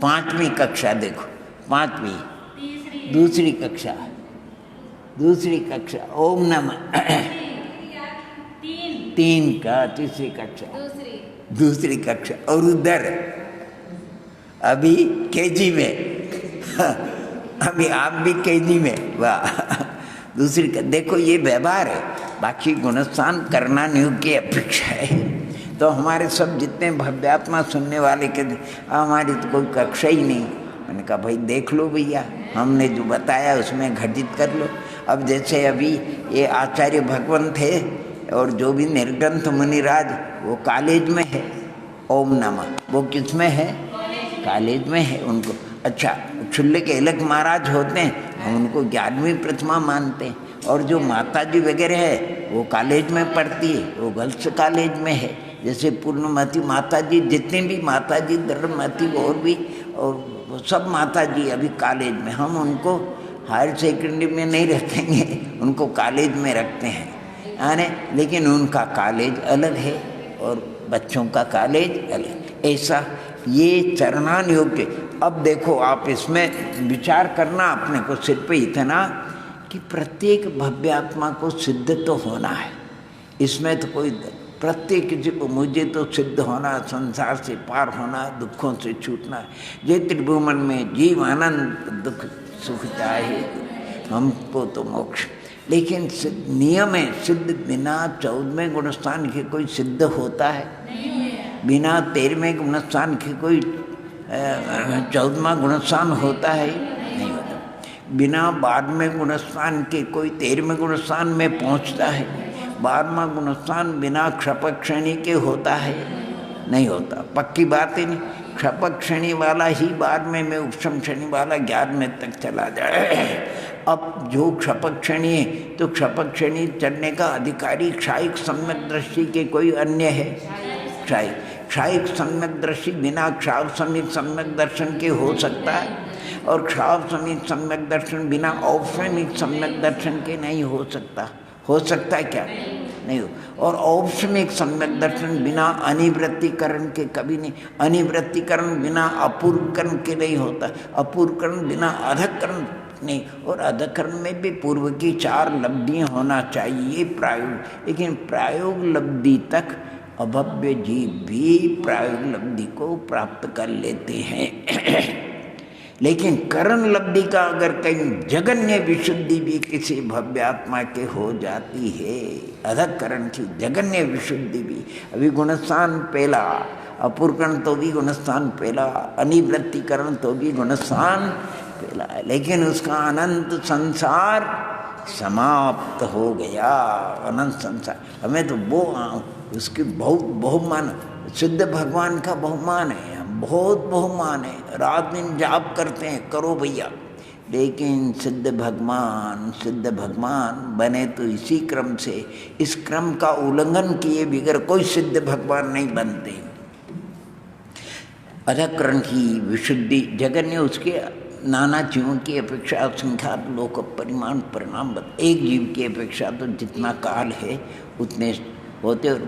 5वीं कक्षा, देखो 5वीं, दूसरी कक्षा, ओम नमः 3 का तीसरी कक्षा, दूसरी कक्षा, और उधर अभी केजी में अभी आप भी केजी में, वाह। दूसरी का देखो ये व्यवहार है, बाकी गुणस्थान करना नहीं की अपेक्षा है। तो हमारे सब जितने भव्यात्मा सुनने वाले के हमारी तो कोई कक्षा ही नहीं। मैंने कहा भाई देख लो भैया, हमने जो बताया उसमें घटित कर लो। अब जैसे अभी ये आचार्य भगवान थे और जो भी निर्ग्रंथ मुनिराज वो कॉलेज में है, ओम नमः वो किस में है, कॉलेज में है उनको। अच्छा छुल्ले के अलग महाराज होते हैं, हम उनको 11वीं प्रतिमा मानते हैं। और जो माता जी वगैरह है वो कॉलेज में पढ़ती है, वो गर्ल्स कॉलेज में है। जैसे पूर्णमती माता जी, जितने भी माता जी, धर्ममती और भी, और वो सब माता जी अभी कॉलेज में। हम उनको हायर सेकेंडरी में नहीं रखेंगे, उनको कॉलेज में रखते हैं आने, लेकिन उनका कॉलेज अलग है और बच्चों का कॉलेज अलग। ऐसा ये चरणान योग्य। अब देखो आप इसमें विचार करना अपने को सिर पे इतना कि प्रत्येक भव्यात्मा को सिद्ध तो होना है, इसमें तो कोई प्रत्येक किसी को मुझे तो सिद्ध होना, संसार से पार होना, दुखों से छूटना है। ये त्रिभुवन में जीव आनंद दुख सुख चाहे, हमको तो मोक्ष। लेकिन नियम है सिद्ध बिना 14वें गुणस्थान के कोई सिद्ध होता है? बिना 13वें गुणस्थान के कोई 14वां गुणस्थान होता है? नहीं होता। बिना 12वें गुणस्थान के कोई 13वें गुणस्थान में पहुंचता है? 12वां गुणस्थान बिना क्षपक श्रेणी के होता है? नहीं होता। पक्की बात है नहीं। क्षपक श्रेणी वाला ही 12वें में, उपशम श्रेणी वाला 11वें तक चला जाए। अब जो क्षपक श्रेणी है तो क्षपक श्रेणी चढ़ने का अधिकारी क्षायिक सम्यक दृष्टि के कोई अन्य है? क्षायिक सम्यक दृष्टि बिना क्षाव समित सम्यक दर्शन के हो सकता है, और क्षाव समित सम्यक दर्शन बिना औपसमिक सम्यक दर्शन के नहीं हो सकता। हो सकता है क्या? नहीं हो। और औपसमिक सम्यक दर्शन बिना अनिवृत्तिकरण के कभी नहीं। अनिवृत्तिकरण बिना अपूर्वकरण के नहीं होता, अपूर्वकरण बिना अधकरण नहीं। और अधकरण में भी पूर्व की 4 लब्धियाँ होना चाहिए प्रायोग। लेकिन प्रायोग लब्धि तक अभव्य जीव भी प्रायोग लब्धि को प्राप्त कर लेते हैं। लेकिन करण लब्धि का अगर कहीं जगन्य विशुद्धि भी किसी भव्यात्मा के हो जाती है, अधकरण की जगन्य विशुद्धि भी, अभी गुणस्थान पहला, अपूर्वकरण तो भी गुणस्थान पहला, अनिवृत्तिकरण तो भी गुणस्थान पहला है, लेकिन उसका अनंत संसार समाप्त हो गया। अनंत संसार हमें तो वो उसकी बहुत बहुमान, सिद्ध भगवान का बहुमान है, बहुत बहुमान है। रात दिन जाप करते हैं, करो भैया, लेकिन सिद्ध भगवान बने तो इसी क्रम से। इस क्रम का उल्लंघन किए बगैर कोई सिद्ध भगवान नहीं बनते। अधकरण की विशुद्धि जगन्य उसके नाना जीवों की अपेक्षा असंख्यात लोक परिमाण परिणाम एक जीव की अपेक्षा तो जितना काल है उतने होते, और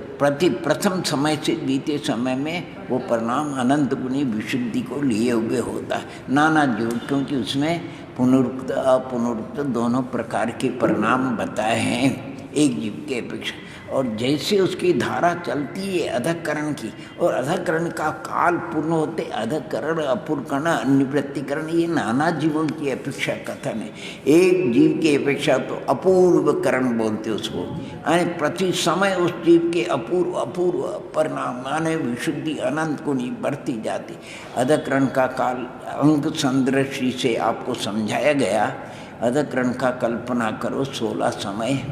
प्रथम समय से बीते समय में वो परिणाम अनंत गुणी विशुद्धि को लिए हुए होता है नाना जीव, क्योंकि उसमें पुनरुक्त अपुनरुक्त दोनों प्रकार के परिणाम बताए हैं एक जीव के अपेक्षा। और जैसे उसकी धारा चलती है अधकरण की, और अधकरण का काल पूर्ण होते अधकरण अपूर्वकरण अनिवृत्तिकरण, ये नाना जीवों की अपेक्षा कथन है। एक जीव की अपेक्षा तो अपूर्वकरण बोलते उसको, यानी प्रति समय उस जीव के अपूर्व परिणाम माने विशुद्धि अनंत गुणी बढ़ती जाती। अधकरण का काल अंक संदृष्टि से आपको समझाया गया। अधकरण का कल्पना करो 16 समय,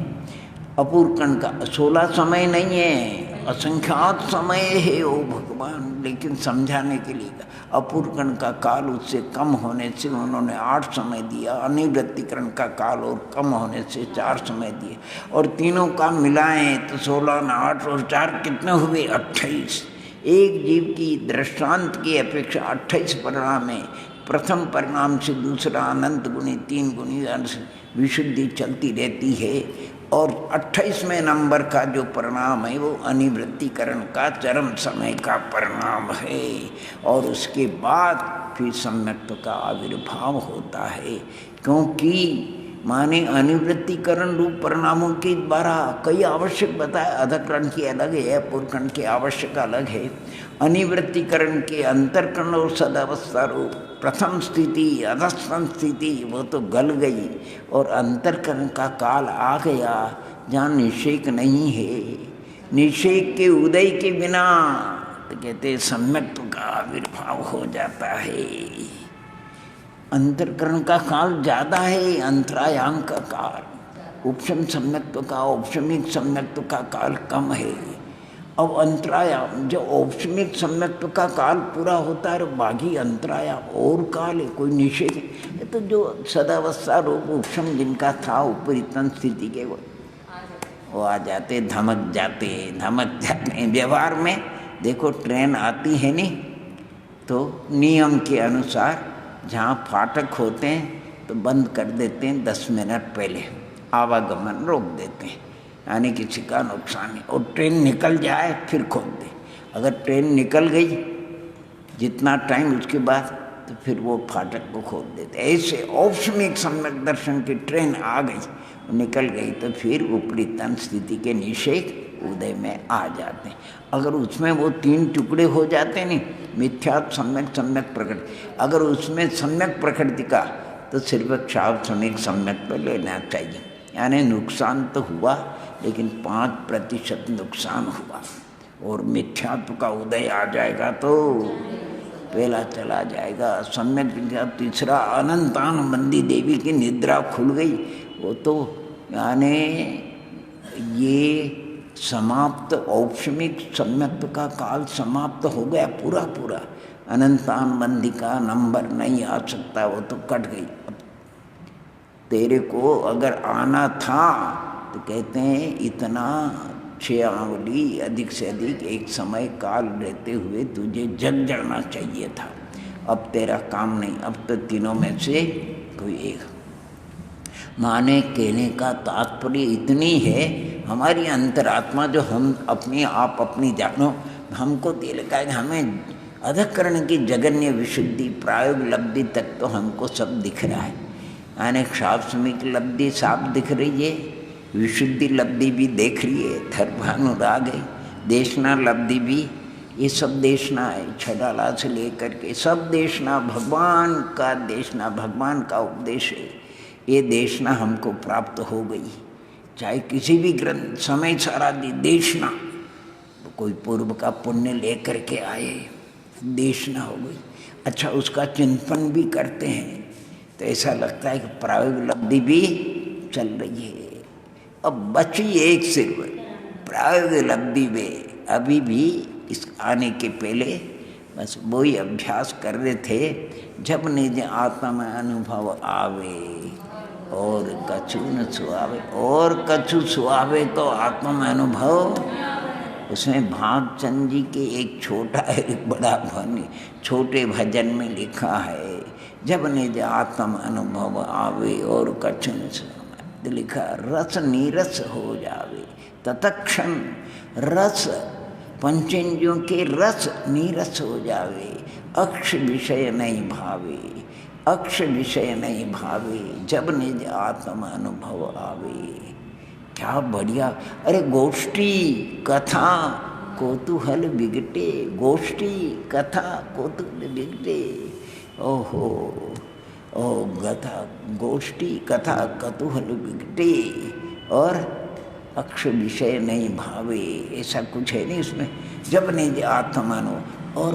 अपूर्वकरण का 16 समय नहीं है, असंख्यात समय है वो भगवान, लेकिन समझाने के लिए अपूर्वकरण का काल उससे कम होने से उन्होंने 8 समय दिया, अनिवृत्तिकरण का काल और कम होने से 4 समय दिए, और तीनों का मिलाएं तो 16 न 8 और 4 कितने हुए? 28। एक जीव की दृष्टांत की अपेक्षा 28 परिणाम है। प्रथम परिणाम से दूसरा अनंत गुणी 3 गुणी विशुद्धि चलती रहती है, और 28वें नंबर का जो परिणाम है वो अनिवृत्तिकरण का चरम समय का परिणाम है, और उसके बाद फिर सम्यक्त्व का आविर्भाव होता है। क्योंकि माने अनिवृत्तिकरण रूप परिणामों के द्वारा कई आवश्यक बताए, अधकरण की अलग है, पूर्वकरण के आवश्यक अलग है। अनिवृत्तिकरण के अंतरकरण और सदावस्था रूप प्रथम स्थिति अधस्तन स्थिति वो तो गल गई, और अंतरकरण का काल आ गया जहाँ निषेक नहीं है। निषेक के उदय के बिना तो कहते सम्यक्त्व का आविर्भाव हो जाता है। अंतरकरण का काल ज़्यादा है, अंतरायाम का काल, उपशम सम्यक्त्व का औपशमिक सम्यक्त्व का काल कम है। अब अंतरायाम जो औपशमिक सम्यक्त्व का काल पूरा होता है, बाकी अंतरायाम और काल है, कोई निषेध है। तो जो सदावस्था रूप उपशम जिनका था उपरितन स्थिति के वो आ जाते, धमक जाते। व्यवहार में देखो ट्रेन आती है नहीं, तो नियम के अनुसार जहाँ फाटक होते हैं तो बंद कर देते हैं, 10 मिनट पहले आवागमन रोक देते हैं, यानी किसी का नुकसान नहीं। और ट्रेन निकल जाए फिर खोल दे। अगर ट्रेन निकल गई जितना टाइम उसके बाद, तो फिर वो फाटक को खोल देते। ऐसे औपशमिक सम्यक दर्शन की ट्रेन आ गई, निकल गई, तो फिर उपरितन स्थिति के निषेक उदय में आ जाते हैं। अगर उसमें वो 3 टुकड़े हो जाते नहीं, मिथ्यात्व सम्यक प्रकृति, अगर उसमें सम्यक प्रकृति का, तो सिर्फ क्षाव समीक सम्यक पर लेना चाहिए। यानी नुकसान तो हुआ, लेकिन 5% नुकसान हुआ, और मिथ्यात्व का उदय आ जाएगा तो पहला चला जाएगा। सम्यक का तीसरा अनंतानुबंधी देवी की निद्रा खुल गई, वो तो यानी ये समाप्त औपशमिक सम्यक्त्व का काल समाप्त हो गया पूरा। अनंतानुबंधी का नंबर नहीं आ सकता, वो तो कट गई। अब तेरे को अगर आना था तो कहते हैं इतना 6 आंवली अधिक से अधिक एक समय काल रहते हुए तुझे जग जाना चाहिए था। अब तेरा काम नहीं, अब तो तीनों में से कोई एक। माने कहने का तात्पर्य इतनी है, हमारी अंतरात्मा जो हम अपने आप अपनी जानो, हमको दे लगा है, हमें अधकरण की जगन्य विशुद्धि प्रायोग लब्धि तक तो हमको सब दिख रहा है। यानी क्षापसमिक लब्धि साफ दिख रही है, विशुद्धि लब्धि भी देख रही है, धर्मानुराग है, देशना लब्धि भी, ये सब देशना है। छडाला से लेकर के सब देशना भगवान का देशना, भगवान का उपदेश है। ये देशना हमको प्राप्त हो गई, चाहे किसी भी ग्रंथ समय सारा देशना, तो कोई पूर्व का पुण्य लेकर के आए, देशना हो गई। अच्छा, उसका चिंतन भी करते हैं तो ऐसा लगता है कि प्रायोगिक लब्धि भी चल रही है। अब बची एक सिर्फ प्रायोगिक लब्धि में, अभी भी इस आने के पहले बस वही अभ्यास कर रहे थे। जब निज आत्मा में अनुभव आवे और कछु न सुहावे, और कछु सुहावे तो आत्मा में अनुभव। उसमें भागचंद जी के एक छोटा एक बड़ा भजन, छोटे भजन में लिखा है, जब निज आत्म अनुभव आवे और कछु न सुहावे, तो लिखा रस नीरस हो जावे तत्क्षण, रस पंचेंद्रियों के रस नीरस हो जावे, अक्ष विषय नहीं भावे, अक्ष विषय नहीं भावे, जब निज आत्म अनुभव आवे। क्या बढ़िया! अरे गोष्ठी कथा कौतूहल बिगटे, गोष्ठी कथा कौतूहल बिगटे, ओहो ओ गथा गोष्ठी कथा कौतूहल बिगटे, और अक्ष विषय नहीं भावे, ऐसा कुछ है नहीं उसमें। जब निज आत्मानो, और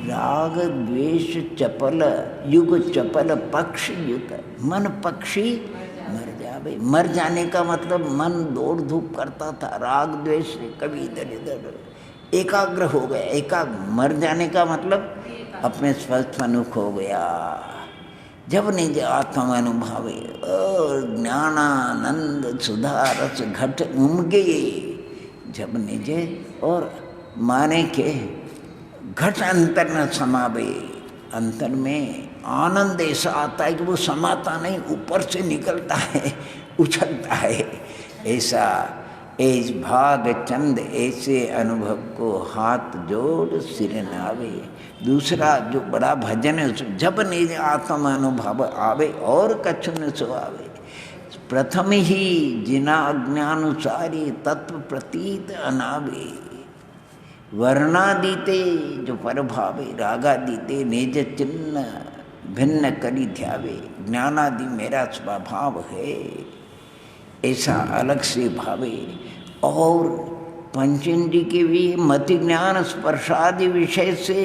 राग द्वेष चपल युग चपल पक्ष युत, मन पक्षी मर जावे। मर जाने का मतलब मन दौड़ धूप करता था, राग द्वेष से कभी इधर इधर एकाग्र हो गया। एकाग्र मर जाने का मतलब अपने स्वस्थ अनुख हो गया। जब निज आत्मा अनुभवे और ज्ञानानंद सुधा रस घट उमगे, जब निज, और माने के घट अंतर न समावे, अंतर में आनंद ऐसा आता है कि वो समाता नहीं, ऊपर से निकलता है, उछलता है। ऐसा ऐस भाग चंद ऐसे अनुभव को हाथ जोड़ सिर नावे। दूसरा जो बड़ा भजन है, जब निज आत्म अनुभव आवे और कछु न सुहावे, प्रथम ही जिना अज्ञानुसारी तत्व प्रतीत अनावे, वर्णादीते जो परभावे, रागादीते निज चिन्ह भिन्न करी ध्यावे, ज्ञानादि मेरा स्वभाव है ऐसा अलग से भावे। और पंचेंद्रिय के भी मति ज्ञान स्पर्शादि विषय से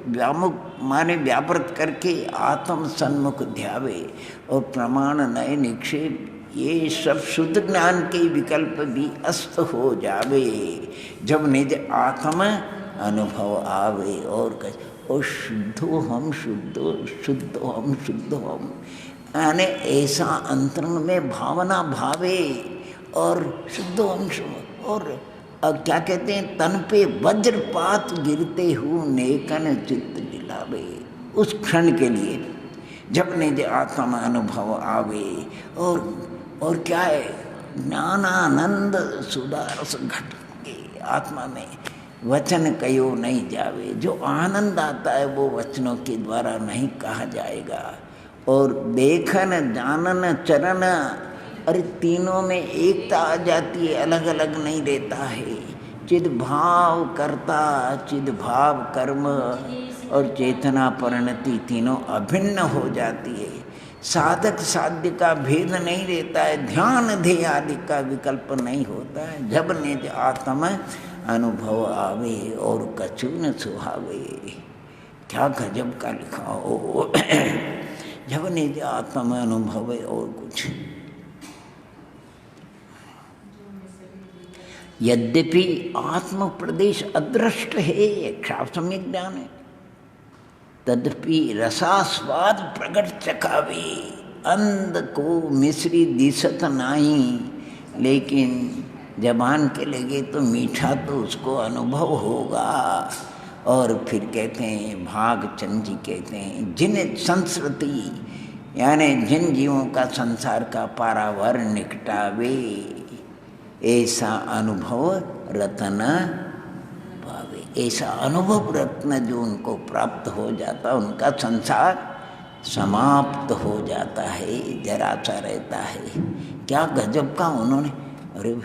व्यामुख माने व्यापृत करके आत्म सन्मुख ध्यावे, और प्रमाण नए निक्षेप ये सब शुद्ध ज्ञान के विकल्प भी अस्त हो जावे, जब निज आत्म अनुभव आवे। और शुद्धो हम शुद्धो, शुद्धो हम शुद्धो हम, यानी ऐसा अंतरंग में भावना भावे और शुद्धो हम शुद्ध। और क्या कहते हैं, तन पे वज्रपात गिरते हुए नेकन चित्त दिलावे, उस क्षण के लिए जब निज आत्मा अनुभव आवे। और क्या है, ज्ञानानंद सुधारस घट के आत्मा में वचन कयो नहीं जावे, जो आनंद आता है वो वचनों के द्वारा नहीं कहा जाएगा। और देखन जानन चरण, अरे तीनों में एकता आ जाती है, अलग अलग नहीं रहता है। चिद भाव कर्ता, चिद भाव कर्म और चेतना परिणति तीनों अभिन्न हो जाती है। साधक साध्य का भेद नहीं रहता है, ध्यान ध्येय आदि का विकल्प नहीं होता है, जब निज आत्म अनुभव आवे और कछु न सुहावे। क्या गजब का लिखा हो, जब निज आत्म अनुभव और कुछ। यद्यपि आत्म प्रदेश अदृष्ट है, क्षाप ज्ञान है, तदपि रसास्वाद प्रकट चखावे, अंध को मिश्री दिसत नाही, लेकिन जबान के लगे तो मीठा तो उसको अनुभव होगा। और फिर कहते हैं, भागचंद जी कहते हैं, जिन संस्कृति यानी जिन जीवों का संसार का पारावर निकटावे, ऐसा अनुभव रत्न पावे। ऐसा अनुभव रत्न जो उनको प्राप्त हो जाता, उनका संसार समाप्त हो जाता है, जरा सा रहता है। क्या गजब का उन्होंने, अरे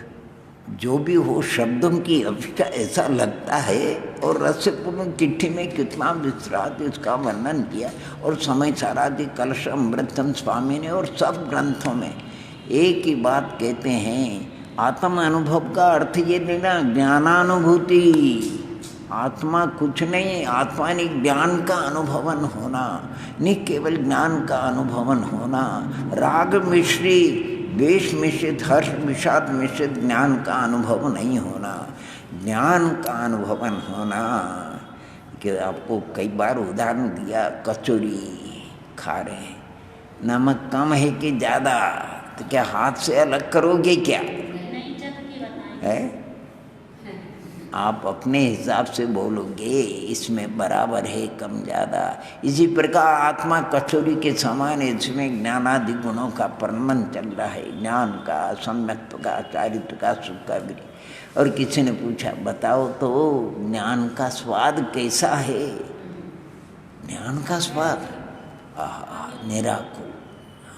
जो भी हो शब्दों की अपेक्षा ऐसा लगता है। और रसपूर्ण चिट्ठी में कितना विस्तार इसका वर्णन किया, और समय सारादि कलश अमृतम स्वामी ने और सब ग्रंथों में एक ही बात कहते हैं, आत्म अनुभव का अर्थ ये लेना ज्ञानानुभूति। आत्मा कुछ नहीं, आत्मा ने ज्ञान का अनुभवन होना, नहीं केवल ज्ञान का अनुभवन होना। राग मिश्री, द्वेष मिश्रित, हर्ष विषाद मिश्रित ज्ञान का अनुभव नहीं होना, ज्ञान का अनुभवन होना। कि आपको कई बार उदाहरण दिया, कचौरी खा रहे हैं, नमक कम है कि ज़्यादा, तो क्या हाथ से अलग करोगे क्या है? आप अपने हिसाब से बोलोगे इसमें बराबर है कम ज़्यादा। इसी प्रकार आत्मा कचौरी के समान, इसमें ज्ञानादि गुणों का प्रमन चल रहा है, ज्ञान का, सम्यक्त्व का, चारित्र का, सुख का भी। और किसी ने पूछा, बताओ तो ज्ञान का स्वाद कैसा है? ज्ञान का स्वाद निराकुल,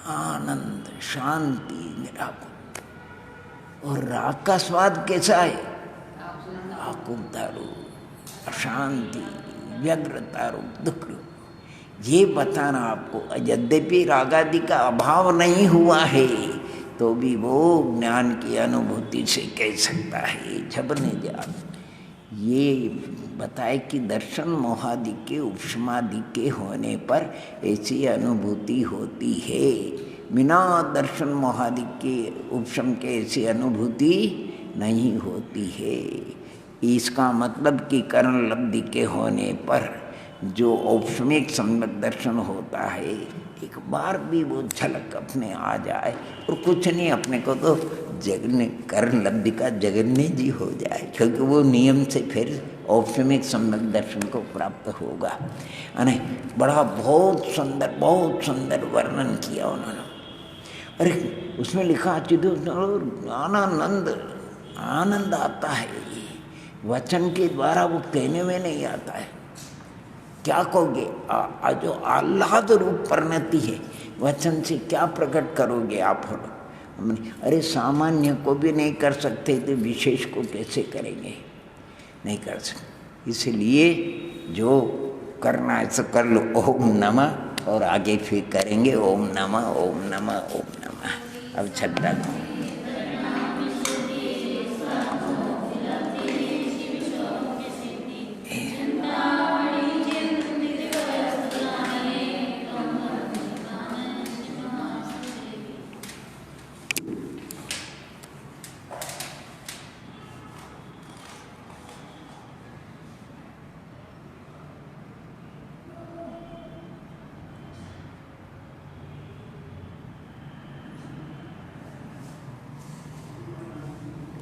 आनंद, शांति, निराकुल। और राग का स्वाद कैसा है? आकुलता रूप, अशांति, व्यग्रता रूप, दुख रूप। ये बताना आपको, यद्यपि रागादि का अभाव नहीं हुआ है तो भी वो ज्ञान की अनुभूति से कह सकता है, झबरने जा। ये बताए कि दर्शन मोहादि के उपशमादि के होने पर ऐसी अनुभूति होती है, बिना दर्शन मोहादि के उपशम के ऐसी अनुभूति नहीं होती है। इसका मतलब कि कर्ण लब्धि के होने पर जो औपशमिक सम्यक दर्शन होता है, एक बार भी वो झलक अपने आ जाए और कुछ नहीं, अपने को तो जगने कर्ण लब्धि का जगन्य जी हो जाए, क्योंकि वो नियम से फिर औपशमिक सम्यक दर्शन को प्राप्त होगा। अने बड़ा बहुत सुंदर वर्णन किया उन्होंने। अरे उसमें लिखा ज्ञानानंद, आनंद आता है, वचन के द्वारा वो कहने में नहीं आता है। क्या कहोगे? जो आह्लाद रूप परिणति है, वचन से क्या प्रकट करोगे आप? अरे सामान्य को भी नहीं कर सकते तो विशेष को कैसे करेंगे? नहीं कर सकते। इसलिए जो करना है सो कर लो, ओम नमः, और आगे फिर करेंगे ओम नमः ओम नमः ओम नमः। अब छठा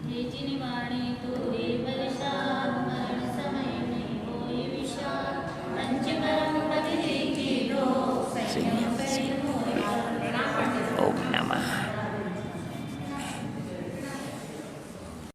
हे जिनवाणी तो हे